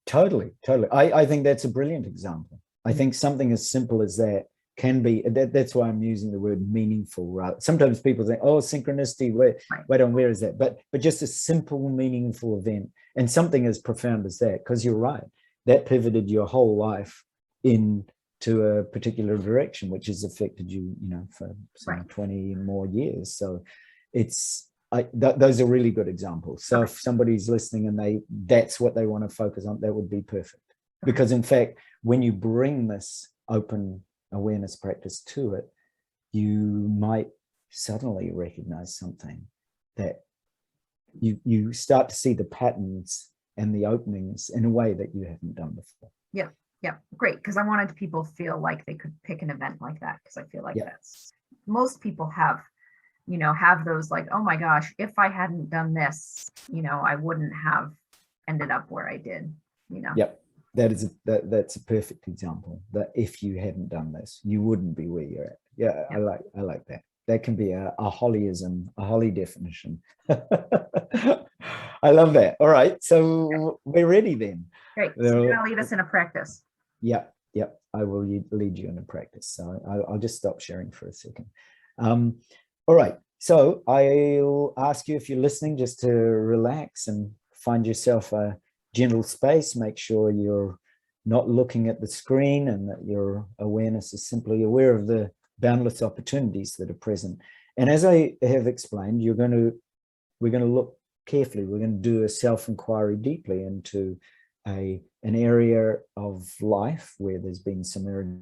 Totally. I think that's a brilliant example. I think something as simple as that can be, that's why I'm using the word meaningful. Right? Sometimes people think, oh, synchronicity, where is that? But just a simple, meaningful event, and something as profound as that, because you're right, that pivoted your whole life into a particular direction, which has affected you, for some 20 more years. So those are really good examples. So if somebody's listening and that's what they want to focus on, that would be perfect. Because in fact, when you bring this open awareness practice to it, you might suddenly recognize something that you start to see the patterns and the openings in a way that you haven't done before. Yeah, yeah, great. Because I wanted people to feel like they could pick an event like that, because I feel like that's, most people have, you know, have those like, oh my gosh, if I hadn't done this, you know, I wouldn't have ended up where I did, you know. Yep. That's a perfect example, that if you hadn't done this, you wouldn't be where you're at. Yeah, I like that. That can be a Hollyism, a Holly definition. I love that. All right, so we're ready then. Great. So you're gonna lead us in a practice. Yep. I will lead you in a practice. So I'll just stop sharing for a second. All right. So I'll ask you, if you're listening, just to relax and find yourself a gentle space. Make sure you're not looking at the screen and that your awareness is simply aware of the boundless opportunities that are present. And as I have explained, we're going to look carefully. We're going to do a self-inquiry deeply into an area of life where there's been some area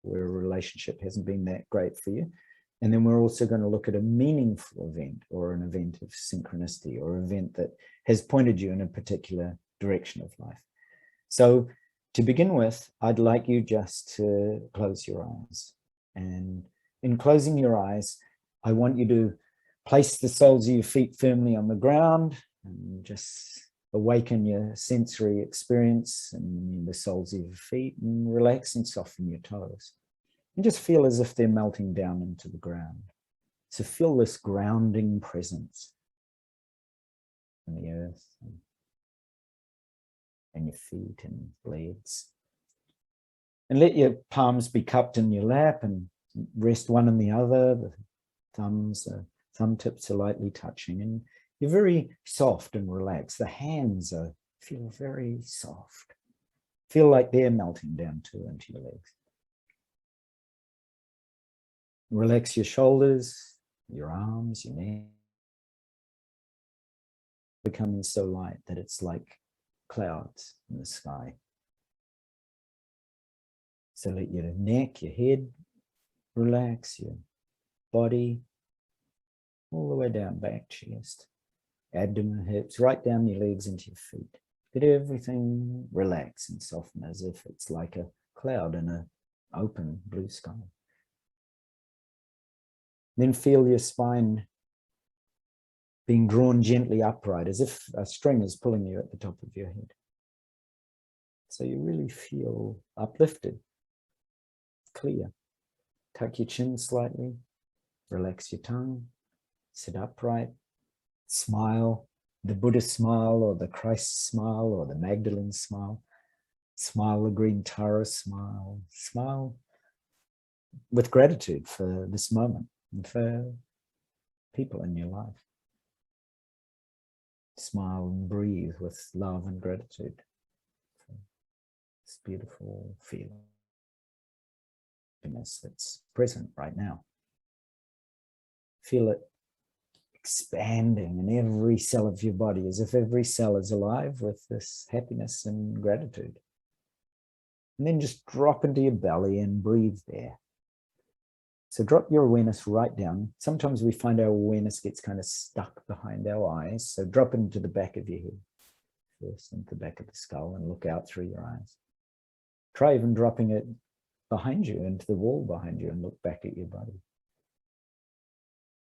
where a relationship hasn't been that great for you. And then we're also going to look at a meaningful event, or an event of synchronicity, or an event that has pointed you in a particular direction of life. So to begin with, I'd like you just to close your eyes. And in closing your eyes, I want you to place the soles of your feet firmly on the ground and just awaken your sensory experience in the soles of your feet, and relax and soften your toes. And just feel as if they're melting down into the ground. So feel this grounding presence in the earth and your feet and legs. And let your palms be cupped in your lap and rest one in the other. The thumb tips are lightly touching, and you're very soft and relaxed. The hands feel very soft. Feel like they're melting down too into your legs. Relax your shoulders, your arms, your neck. Becoming so light that it's like clouds in the sky. So let your neck, your head relax, your body, all the way down, back, chest, abdomen, hips, right down your legs into your feet. Let everything relax and soften as if it's like a cloud in an open blue sky. Then feel your spine being drawn gently upright, as if a string is pulling you at the top of your head. So you really feel uplifted, clear. Tuck your chin slightly, relax your tongue, sit upright, smile, the Buddhist smile, or the Christ smile, or the Magdalene smile. Smile the green Tara smile. Smile with gratitude for this moment and for people in your life. Smile and breathe with love and gratitude for this beautiful feeling that's present right now. Feel it expanding in every cell of your body, as if every cell is alive with this happiness and gratitude. And then just drop into your belly and breathe there. So drop your awareness right down. Sometimes we find our awareness gets kind of stuck behind our eyes. So drop it into the back of your head first, into the back of the skull, and look out through your eyes. Try even dropping it behind you, into the wall behind you, and look back at your body.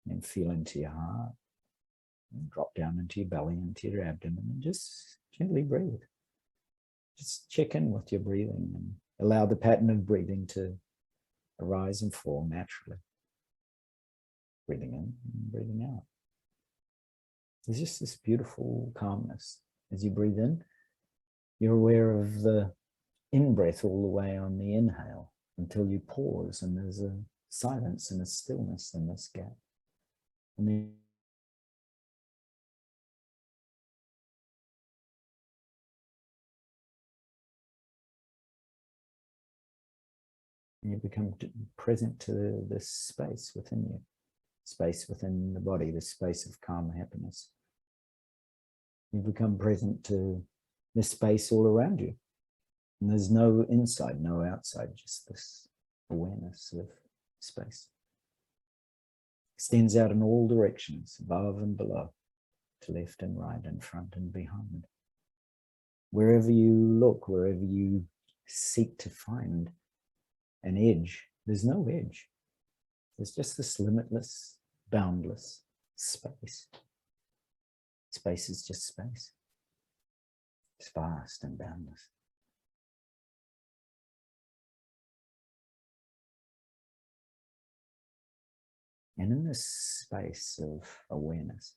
And feel into your heart. And drop down into your belly, into your abdomen, and just gently breathe. Just check in with your breathing and allow the pattern of breathing to arise and fall naturally. Breathing in and breathing out. There's just this beautiful calmness. As you breathe in, you're aware of the in-breath all the way on the inhale until you pause, and there's a silence and a stillness in this gap. And then you become present to this space within you, space within the body, this space of calm happiness. You become present to this space all around you. And there's no inside, no outside, just this awareness of space. Extends out in all directions, above and below. to left and right and front and behind. Wherever you look, wherever you seek to find an edge, there's no edge. There's just this limitless, boundless space. Space is just space. It's vast and boundless. And in this space of awareness,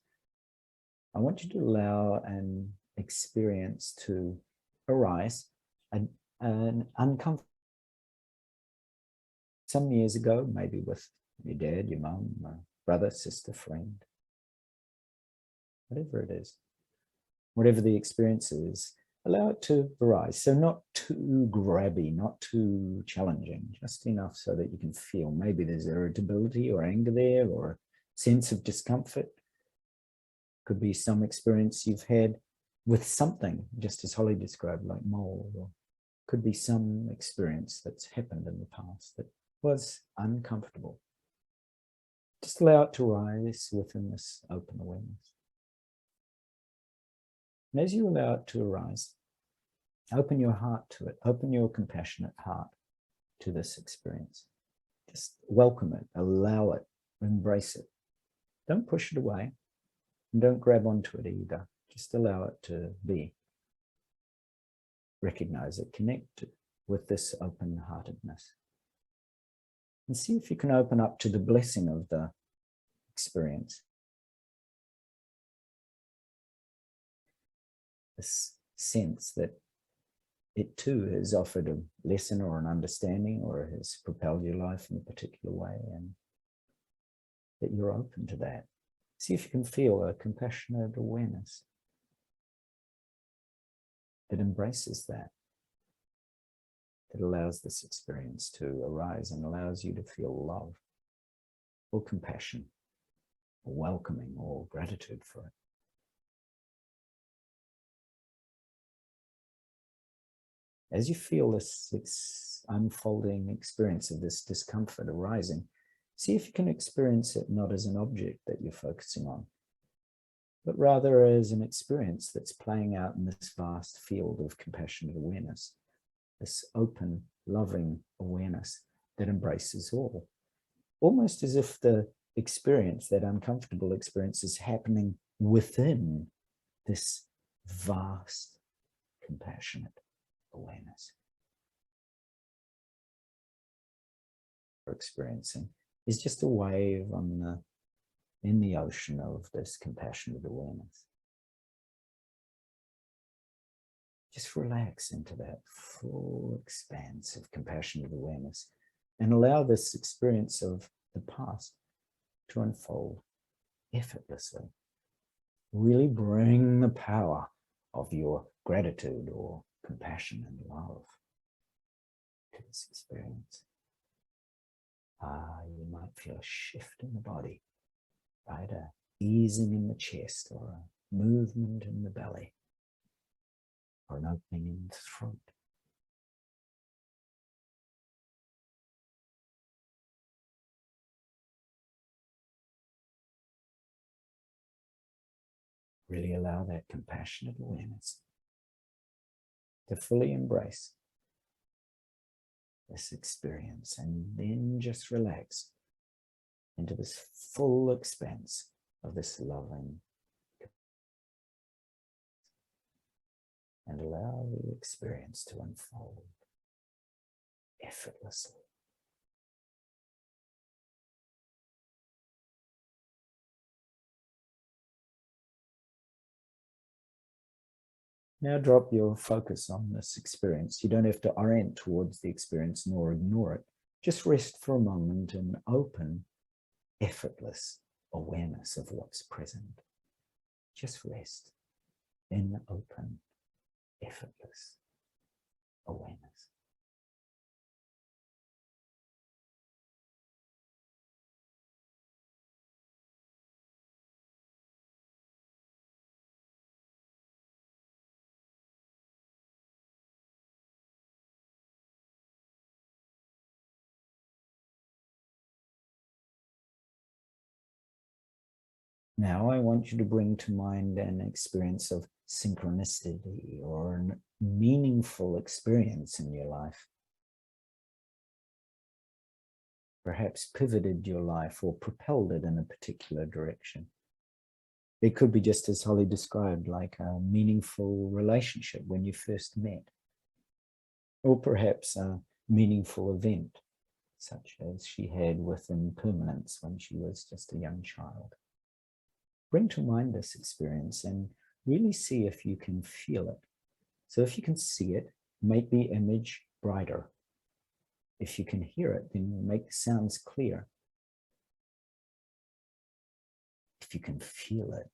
I want you to allow an experience to arise, an uncomfortable. Some years ago, maybe with your dad, your mum, brother, sister, friend, whatever it is, whatever the experience is, allow it to arise. So not too grabby, not too challenging, just enough so that you can feel maybe there's irritability or anger there or a sense of discomfort. Could be some experience you've had with something, just as Holly described, like mold, or could be some experience that's happened in the past that was uncomfortable. Just allow it to rise within this open awareness. And as you allow it to arise, open your heart to it, open your compassionate heart to this experience. Just welcome it, allow it, embrace it. Don't push it away, and don't grab onto it either. Just allow it to be. Recognize it, connect with this open-heartedness. And see if you can open up to the blessing of the experience. This sense that it too has offered a lesson or an understanding or has propelled your life in a particular way, and that you're open to that. See if you can feel a compassionate awareness that embraces that allows this experience to arise and allows you to feel love or compassion or welcoming or gratitude for it. As you feel this unfolding experience of this discomfort arising, see if you can experience it not as an object that you're focusing on, but rather as an experience that's playing out in this vast field of compassionate awareness, this open, loving awareness that embraces all. Almost as if the experience, that uncomfortable experience, is happening within this vast, compassionate awareness. We're experiencing is just a wave in the ocean of this compassionate awareness. Just relax into that full expanse of compassionate awareness and allow this experience of the past to unfold effortlessly. Really bring the power of your gratitude or compassion and love to this experience. You might feel a shift in the body, right? A easing in the chest or a movement in the belly or an opening in the throat. Really allow that compassionate awareness to fully embrace this experience, and then just relax into this full expanse of this loving, and allow the experience to unfold effortlessly. Now drop your focus on this experience. You don't have to orient towards the experience nor ignore it. Just rest for a moment in open, effortless awareness of what's present. Just rest in open, effortless awareness. Now I want you to bring to mind an experience of synchronicity or a meaningful experience in your life. Perhaps pivoted your life or propelled it in a particular direction. It could be just as Holly described, like a meaningful relationship when you first met, or perhaps a meaningful event, such as she had with impermanence when she was just a young child. Bring to mind this experience and really see if you can feel it. So if you can see it, make the image brighter. If you can hear it, then make the sounds clear. If you can feel it,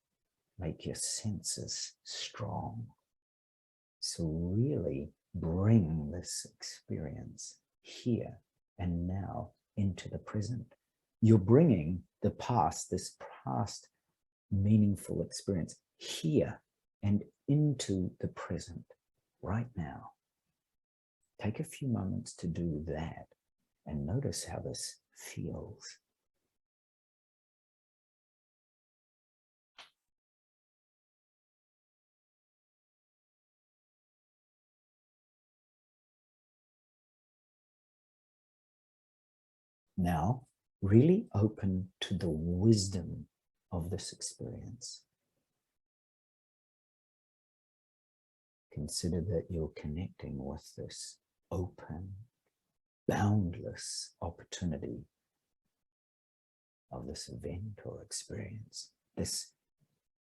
make your senses strong. So really bring this experience here and now into the present. You're bringing the past, this past meaningful experience here and into the present right now. Take a few moments to do that and notice how this feels. Now, really open to the wisdom of this experience. Consider that you're connecting with this open, boundless opportunity of this event or experience, this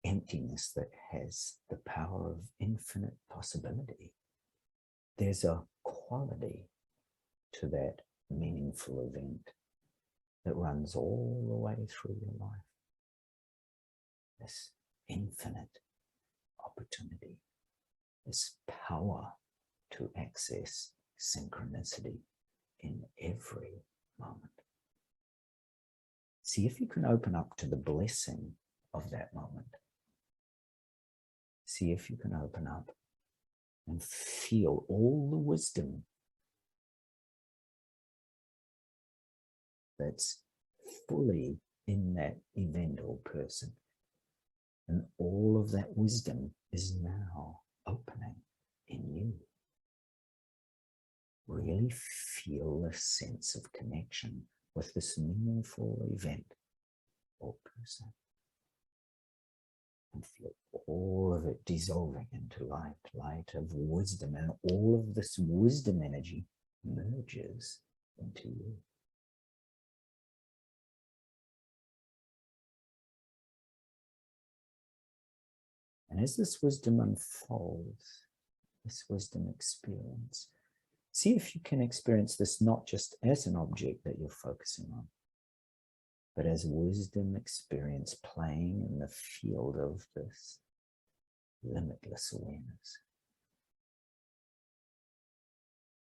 emptiness that has the power of infinite possibility. There's a quality to that meaningful event that runs all the way through your life. This infinite opportunity, this power to access synchronicity in every moment. See if you can open up to the blessing of that moment. See if you can open up and feel all the wisdom that's fully in that event or person. And all of that wisdom is now opening in you. Really feel a sense of connection with this meaningful event or person. And feel all of it dissolving into light, light of wisdom, and all of this wisdom energy merges into you. And as this wisdom unfolds, this wisdom experience, see if you can experience this not just as an object that you're focusing on, but as wisdom experience playing in the field of this limitless awareness,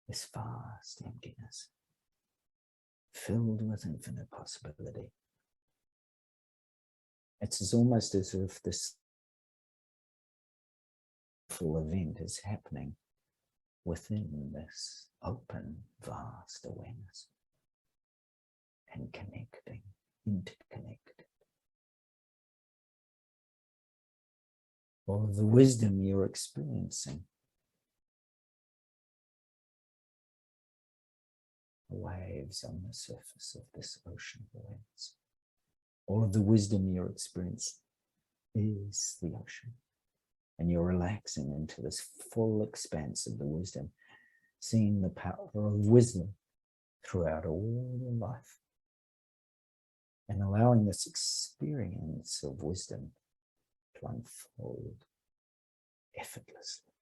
this vast emptiness, filled with infinite possibility. It's almost as if this full event is happening within this open, vast awareness and connecting, interconnected. All of the wisdom you're experiencing, waves on the surface of this ocean of awareness. All of the wisdom you're experiencing is the ocean. And you're relaxing into this full expanse of the wisdom, seeing the power of wisdom throughout all your life, and allowing this experience of wisdom to unfold effortlessly.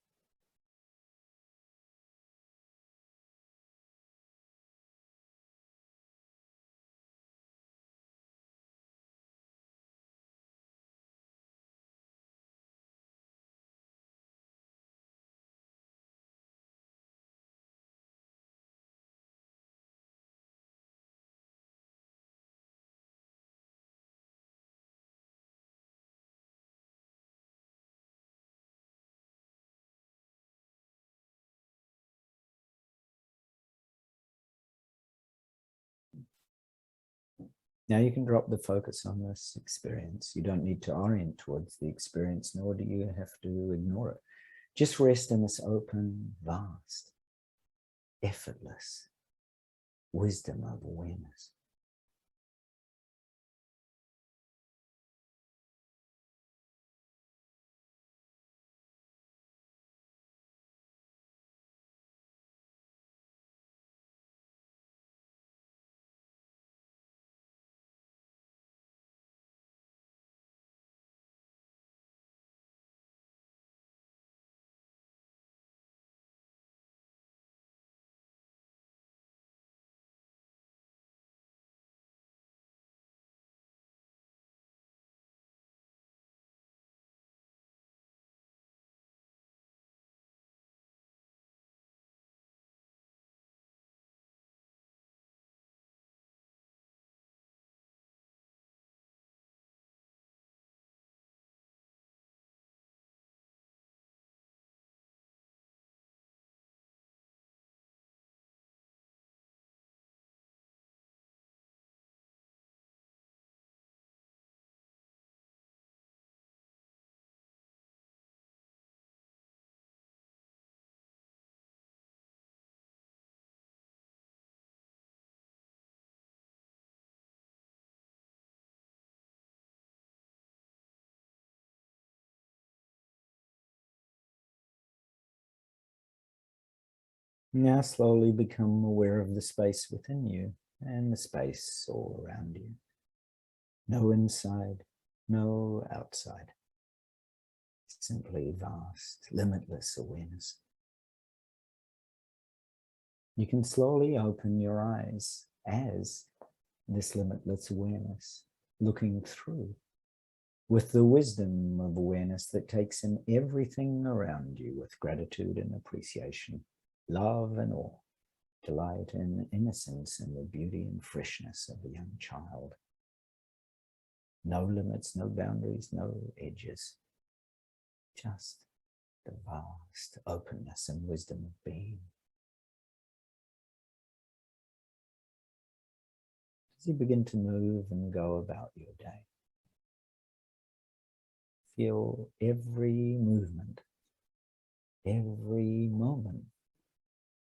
Now you can drop the focus on this experience. You don't need to orient towards the experience, nor do you have to ignore it. Just rest in this open, vast, effortless wisdom of awareness. Now slowly become aware of the space within you and the space all around you. No inside, no outside. Simply vast, limitless awareness. You can slowly open your eyes as this limitless awareness, looking through with the wisdom of awareness that takes in everything around you with gratitude and appreciation, love and awe, delight and innocence and the beauty and freshness of a young child. No limits, no boundaries, no edges. Just the vast openness and wisdom of being. As you begin to move and go about your day, feel every movement, every moment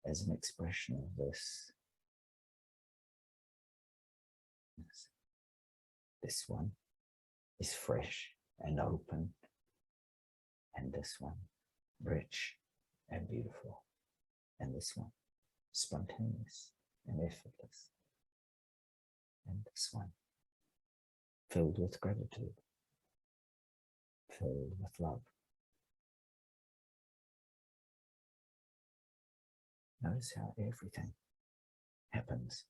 as an expression of this. This one is fresh and open, and this one rich and beautiful, and this one spontaneous and effortless, and this one filled with gratitude, filled with love. Notice how everything happens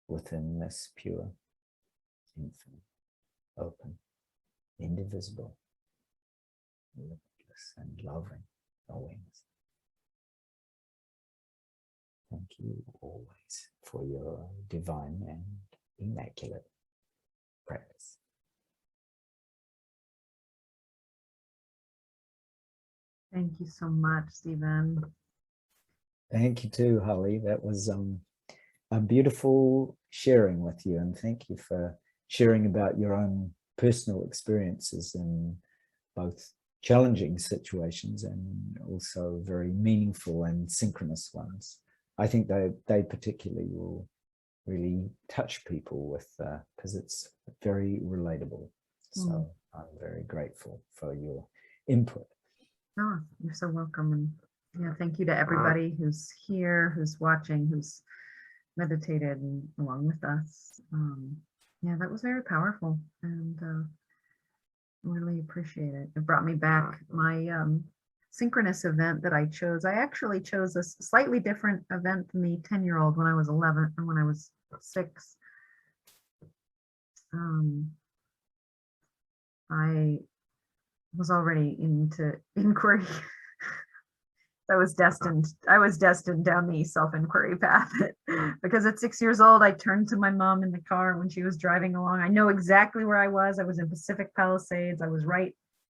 within this pure, infinite, open, indivisible, limitless and loving awareness. Thank you always for your divine and immaculate practice. Thank you so much, Stephen. Thank you too, Holly. That was a beautiful sharing with you, and thank you for sharing about your own personal experiences in both challenging situations and also very meaningful and synchronous ones. I think they particularly will really touch people with because it's very relatable. So I'm very grateful for your input. Oh, you're so welcome. And yeah, thank you to everybody who's here, who's watching, who's meditated along with us. Yeah, that was very powerful, and really appreciate it. It brought me back my synchronous event that I chose. I actually chose a slightly different event than the 10-year-old when I was 11 and when I was 6. I was already into inquiry. I was destined down the self-inquiry path because at 6 years old, I turned to my mom in the car when she was driving along. I know exactly where I was. I was in Pacific Palisades. I was right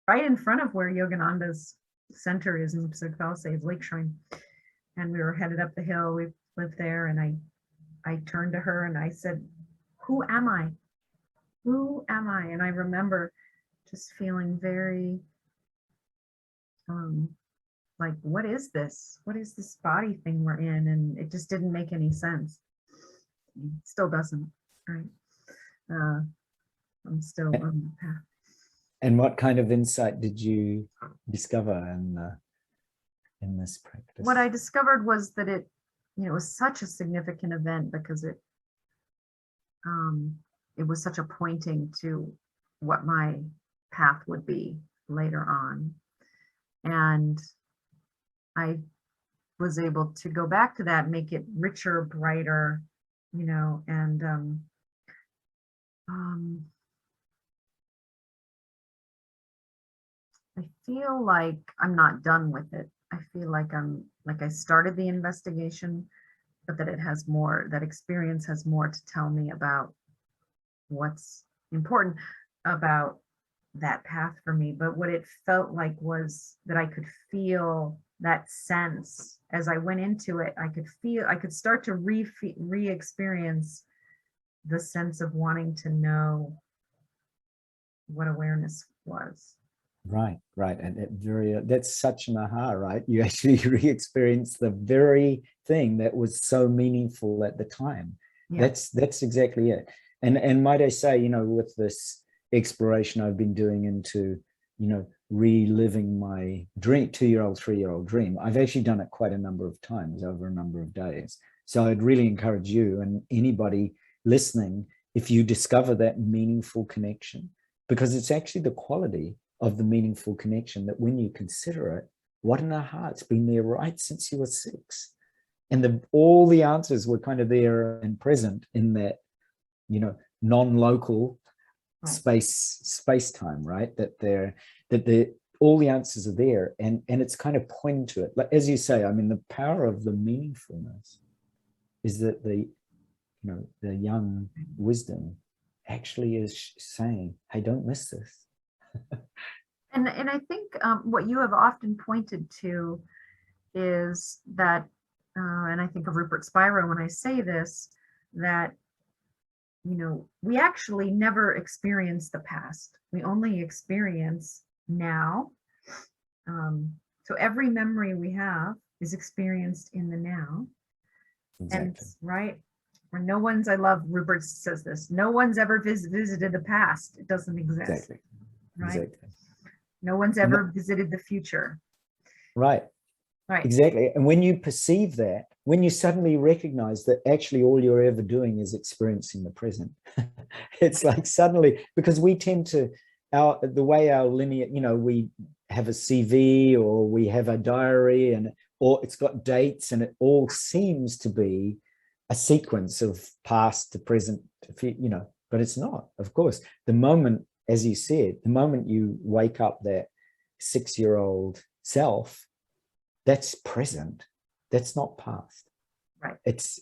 in front of where Yogananda's center is in Pacific Palisades, Lake Shrine. And we were headed up the hill. We lived there, and I turned to her and I said, who am I? Who am I? And I remember just feeling very like, what is this? What is this body thing we're in? And it just didn't make any sense. It still doesn't, right? I'm still on the path. And what kind of insight did you discover in this practice? What I discovered was that it was such a significant event because it was such a pointing to what my path would be later on. And I was able to go back to that, make it richer, brighter, and I feel like I'm not done with it. I feel like I started the investigation, but that it has more, that experience has more to tell me about what's important about that path for me. But what it felt like was that I could feel that sense as I went into it. I could start to re-experience the sense of wanting to know what awareness was. Right. And that's such an aha, right? You actually re-experience the very thing that was so meaningful at the time. Yeah. That's exactly it. And might I say, with this exploration I've been doing into, reliving my dream, 2-year-old, 3-year-old dream, I've actually done it quite a number of times over a number of days. So I'd really encourage you and anybody listening, if you discover that meaningful connection, because it's actually the quality of the meaningful connection that when you consider it, what an aha, it's been there right since you were 6. And all the answers were kind of there and present in that, non-local space-time, right? All the answers are there, and it's kind of pointing to it. Like, as you say, I mean, the power of the meaningfulness is that the young wisdom actually is saying, hey, don't miss this. And I think what you have often pointed to is that, and I think of Rupert Spira when I say this, that we actually never experience the past. We only experience now. So every memory we have is experienced in the now. Exactly. And right, where no one's, I love Rupert says this, no one's ever visited the past. It doesn't exist. Exactly. Right. Exactly. No one's ever visited the future. Right. Right. Exactly. And when you perceive that, when you suddenly recognize that actually all you're ever doing is experiencing the present, it's like suddenly, because we tend to, the way our linear, we have a CV or we have a diary or it's got dates and it all seems to be a sequence of past to present, but it's not, of course. The moment, as you said, the moment you wake up that 6-year-old self, that's present. That's not past. Right.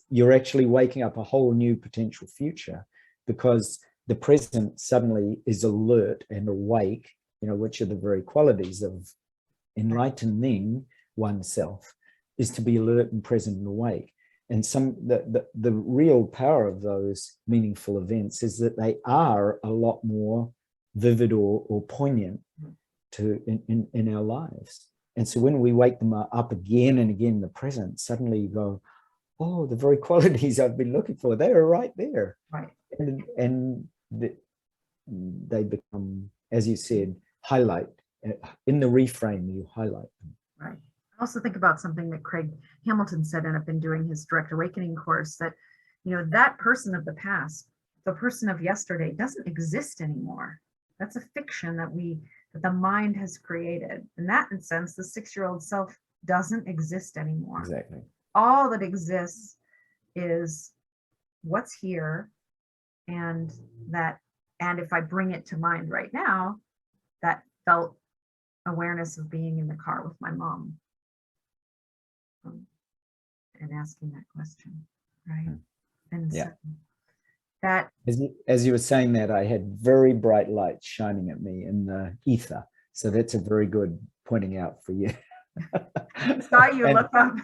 You're actually waking up a whole new potential future because the present suddenly is alert and awake, which are the very qualities of enlightening oneself, is to be alert and present and awake. And the real power of those meaningful events is that they are a lot more vivid or poignant in our lives. And so when we wake them up again and again in the present, suddenly you go, oh, the very qualities I've been looking for, they are right there. Right. And they become, as you said, highlight. In the reframe, you highlight them. Right. I also think about something that Craig Hamilton said, and I've been doing his Direct Awakening course, that, that person of the past, the person of yesterday doesn't exist anymore. That's a fiction that the mind has created. In that sense, the 6-year-old self doesn't exist anymore. Exactly. All that exists is what's here, and if I bring it to mind right now, that felt awareness of being in the car with my mom and asking that question, right? And yeah. so that, as you were saying that, I had very bright lights shining at me in the ether. So that's a very good pointing out for you. I saw you look up.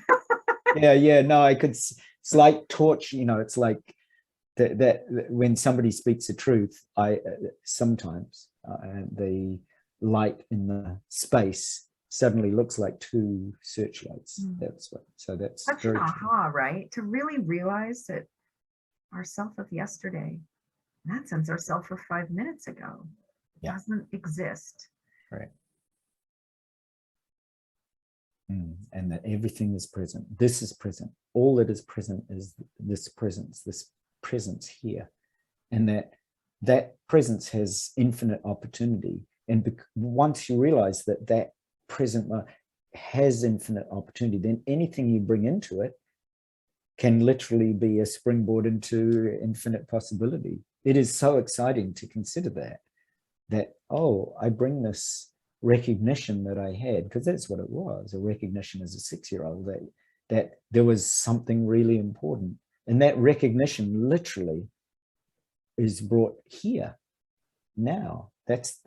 yeah. No, I could. It's like torch. It's like that when somebody speaks the truth, I sometimes the light in the space suddenly looks like two searchlights. That's what. So that's such an aha, right? To really realize that our self of yesterday, in that sense, our self of 5 minutes ago, doesn't exist. Right. And that everything is present. This is present. All that is present is this presence here. And that presence has infinite opportunity. And once you realize that that present has infinite opportunity, then anything you bring into it can literally be a springboard into infinite possibility. It is so exciting to consider that, oh, I bring this recognition that I had, because that's what it was, a recognition as a 6-year-old that there was something really important. And that recognition literally is brought here now. That's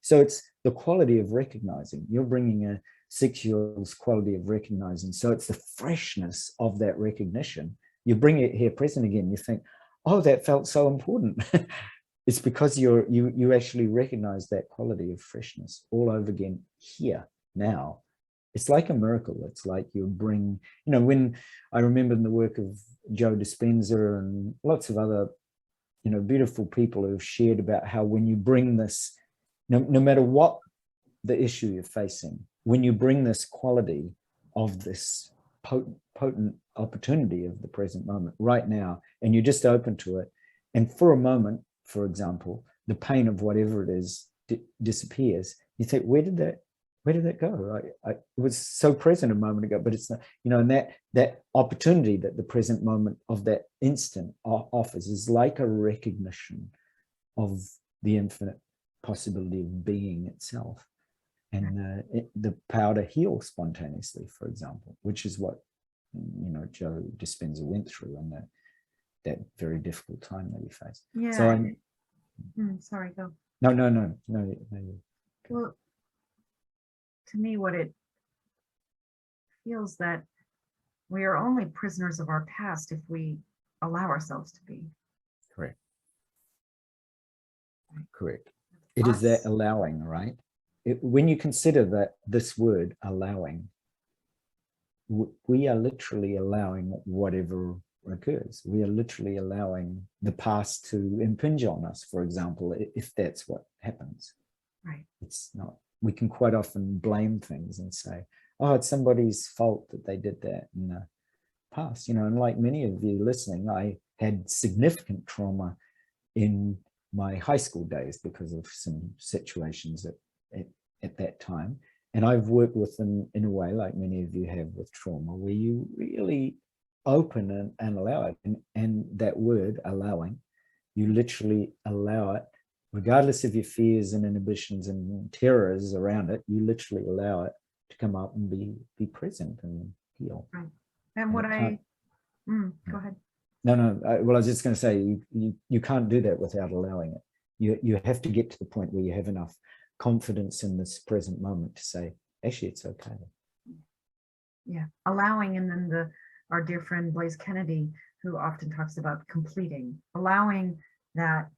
so it's the quality of recognizing. You're bringing a 6-year-old's quality of recognizing. So it's the freshness of that recognition. You bring it here present again. You think, oh, that felt so important. It's because you actually recognize that quality of freshness all over again here now. It's like a miracle. It's like you bring, when I remember in the work of Joe Dispenza and lots of other, beautiful people who have shared about how when you bring this, no matter what the issue you're facing, when you bring this quality of this potent opportunity of the present moment right now, and you're just open to it, and for a moment, for example, the pain of whatever it is disappears, you think, where did that go? It was so present a moment ago, but it's not, and that opportunity that the present moment of that instant offers is like a recognition of the infinite possibility of being itself, and the power to heal spontaneously, for example, which is what Joe Dispenza went through in that very difficult time that he faced. Yeah. So sorry, go. No. Well, to me, what it feels that we are only prisoners of our past if we allow ourselves to be. Correct. Correct. It is that allowing, right? When you consider that this word allowing, we are literally allowing whatever occurs. We are literally allowing the past to impinge on us, for example, if that's what happens. Right. It's not, we can quite often blame things and say, oh, it's somebody's fault that they did that in the past, and like many of you listening, I had significant trauma in my high school days because of some situations at that time. And I've worked with them in a way, like many of you have with trauma, where you really open and allow it. And that word, allowing, you literally allow it, regardless of your fears and inhibitions and terrors around it, you literally allow it to come up and be present and heal. Right. And what go ahead. No. Well, I was just going to say, you can't do that without allowing it. You have to get to the point where you have enough confidence in this present moment to say, actually, it's okay. Yeah, allowing, and then our dear friend Blaise Kennedy, who often talks about completing, allowing that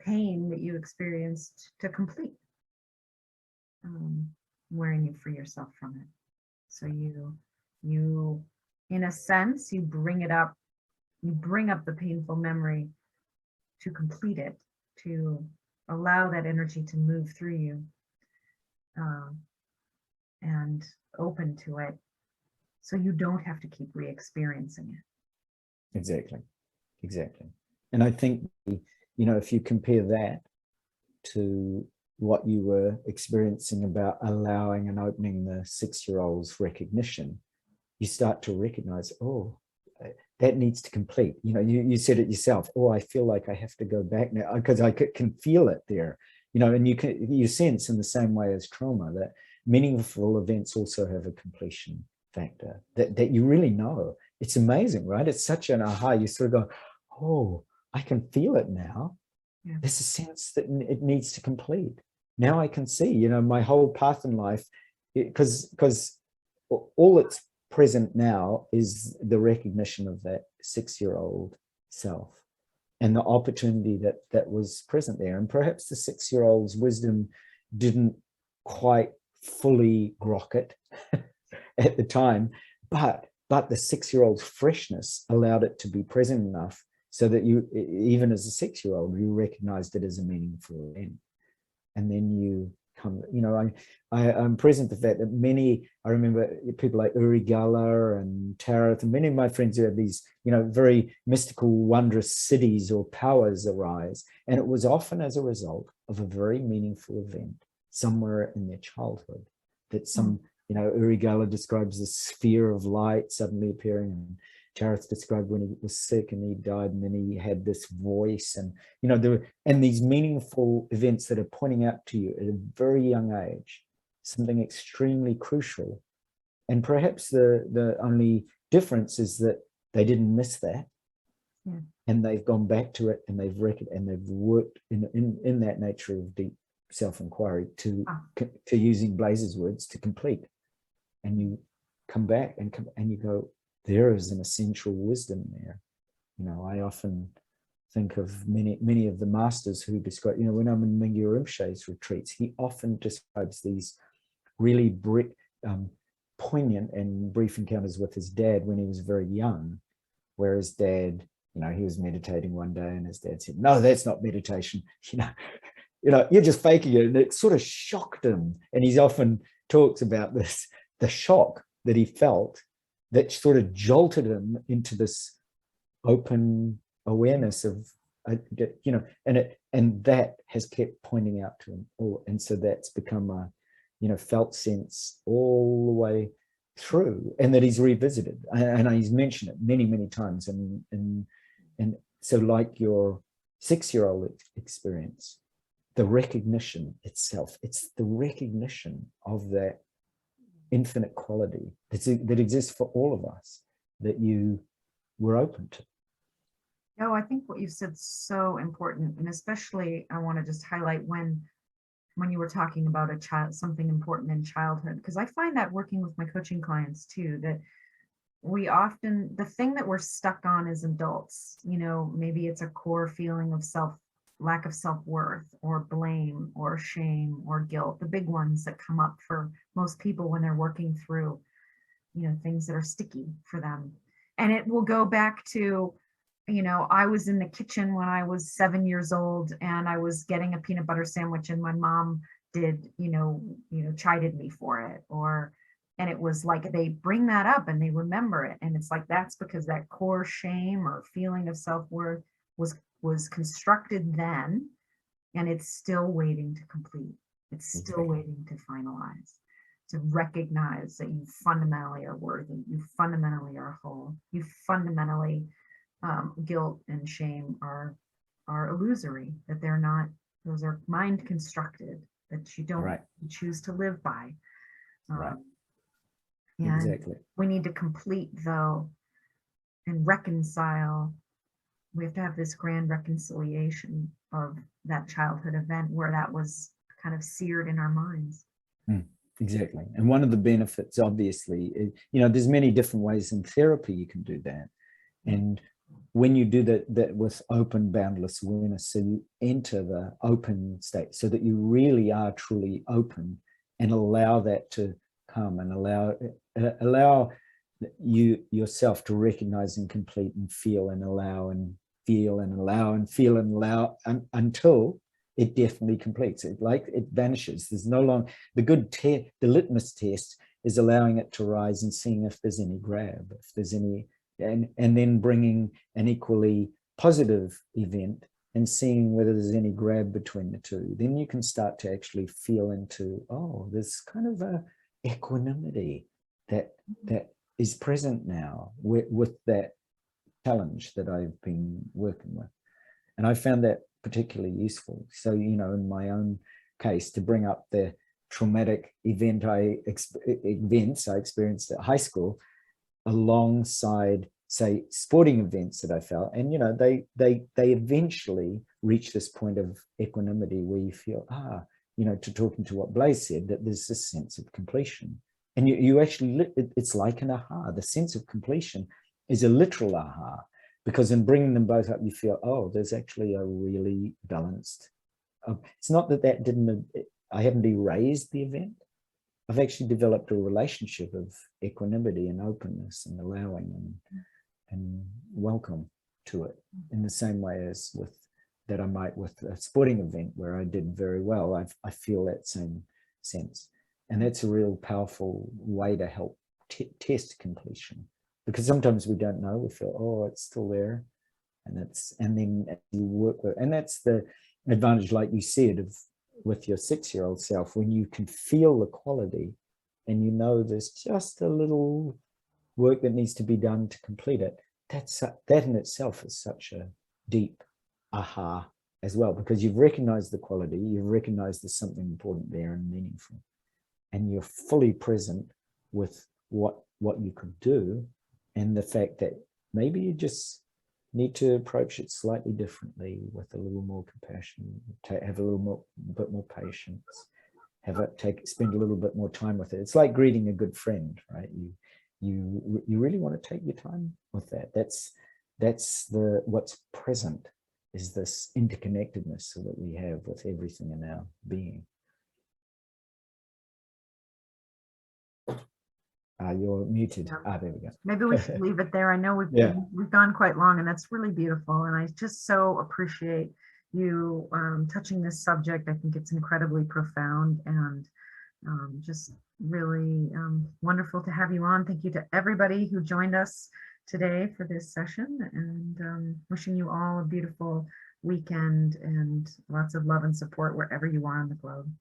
pain that you experienced to complete, wherein you free yourself from it. So you, in a sense, you bring up the painful memory to complete it, to allow that energy to move through you, and open to it, so you don't have to keep re-experiencing it. Exactly. And I think, if you compare that to what you were experiencing about allowing and opening the 6-year-old's recognition, you start to recognize, oh, that needs to complete. You said it yourself. Oh, I feel like I have to go back now because I can feel it there. And you sense in the same way as trauma that meaningful events also have a completion factor that you really know. It's amazing, right? It's such an aha. You sort of go, oh, I can feel it now. Yeah. There's a sense that it needs to complete. Now I can see, my whole path in life, because all that's present now is the recognition of that 6-year-old self. and the opportunity that was present there. And perhaps the 6-year-old's wisdom didn't quite fully grok it at the time, but the 6-year-old's freshness allowed it to be present enough so that you, even as a 6-year-old, you recognized it as a meaningful event. And then you come, I'm present the fact that I remember people like Uri Geller and Tarath and many of my friends who have these, very mystical, wondrous cities or powers arise. And it was often as a result of a very meaningful event somewhere in their childhood that Uri Geller describes the sphere of light suddenly appearing, and Tarath described when he was sick and he died, and then he had this voice, and these meaningful events that are pointing out to you at a very young age something extremely crucial. And perhaps the only difference is that they didn't miss that, and they've gone back to it, and they've worked in that nature of deep self-inquiry to using Blaze's words, to complete. And you come back and you go, there is an essential wisdom there. I often think of many of the masters who describe, when I'm in Mingyur Rinpoche's retreats, he often describes these really poignant and brief encounters with his dad when he was very young, where his dad, he was meditating one day and his dad said, no, that's not meditation. You're just faking it. And it sort of shocked him. And he's often talks about this, the shock that he felt that sort of jolted him into this open awareness of, and that has kept pointing out to him. And so that's become a, felt sense all the way through, and that he's revisited. And he's mentioned it many, many times. And so like your 6-year-old experience, the recognition itself, it's the recognition of that infinite quality that exists for all of us that you were open to. No, I think what you said is so important, and especially I want to just highlight when you were talking about a child, something important in childhood, because I find that working with my coaching clients too, that we often, the thing that we're stuck on as adults, maybe it's a core feeling of lack of self-worth, or blame, or shame, or guilt, the big ones that come up for most people when they're working through, things that are sticky for them. And it will go back to, I was in the kitchen when I was 7 years old and I was getting a peanut butter sandwich and my mom did, chided me for it, and it was like they bring that up and they remember it. And it's like, that's because that core shame or feeling of self-worth was constructed then, and it's still waiting to complete. It's still waiting to finalize, to recognize that you fundamentally are worthy, you fundamentally are whole, you fundamentally, guilt and shame are illusory, that they're not, those are mind constructed, that you don't choose to live by. And exactly. We need to complete, though, and reconcile. We have to have this grand reconciliation of that childhood event where that was kind of seared in our minds. Exactly. And one of the benefits, obviously, is, there's many different ways in therapy you can do that. And when you do that with open, boundless awareness, so you enter the open state so that you really are truly open, and allow that to come, and allow you yourself to recognize and complete and feel and allow and feel and allow and feel and allow until it definitely completes. It vanishes. There's no longer the litmus test is allowing it to rise and seeing if there's any grab, if there's any, and then bringing an equally positive event and seeing whether there's any grab between the two. Then you can start to actually feel into, there's kind of a equanimity that is present now with that challenge that I've been working with. And I found that particularly useful. So, in my own case, to bring up the traumatic events I experienced at high school alongside, say, sporting events that I felt. And, they eventually reach this point of equanimity where you feel, to talking to what Blaze said, that there's this sense of completion. And you actually, it's like an aha. The sense of completion is a literal aha, because in bringing them both up, you feel, oh, there's actually a really balanced. It's not that didn't, I haven't erased the event. I've actually developed a relationship of equanimity and openness and allowing and welcome to it, in the same way as with that I might with a sporting event where I did very well. I feel that same sense. And that's a real powerful way to help test completion, because sometimes we don't know, we feel, oh, it's still there. And then you work with, and that's the advantage, like you said, of with your 6-year-old self, when you can feel the quality and you know there's just a little work that needs to be done to complete it. That in itself is such a deep aha as well, because you've recognized the quality, you've recognized there's something important there and meaningful, and you're fully present with what you could do, and the fact that maybe you just need to approach it slightly differently, with a little more compassion, have a bit more patience, spend a little bit more time with it. It's like greeting a good friend, right? You really want to take your time with that. That's what's present, is this interconnectedness that we have with everything in our being. You're muted. Yeah. There we go. Maybe we should leave it there. I know we've gone quite long, and that's really beautiful. And I just so appreciate you touching this subject. I think it's incredibly profound, and just really wonderful to have you on. Thank you to everybody who joined us today for this session, and wishing you all a beautiful weekend and lots of love and support wherever you are on the globe.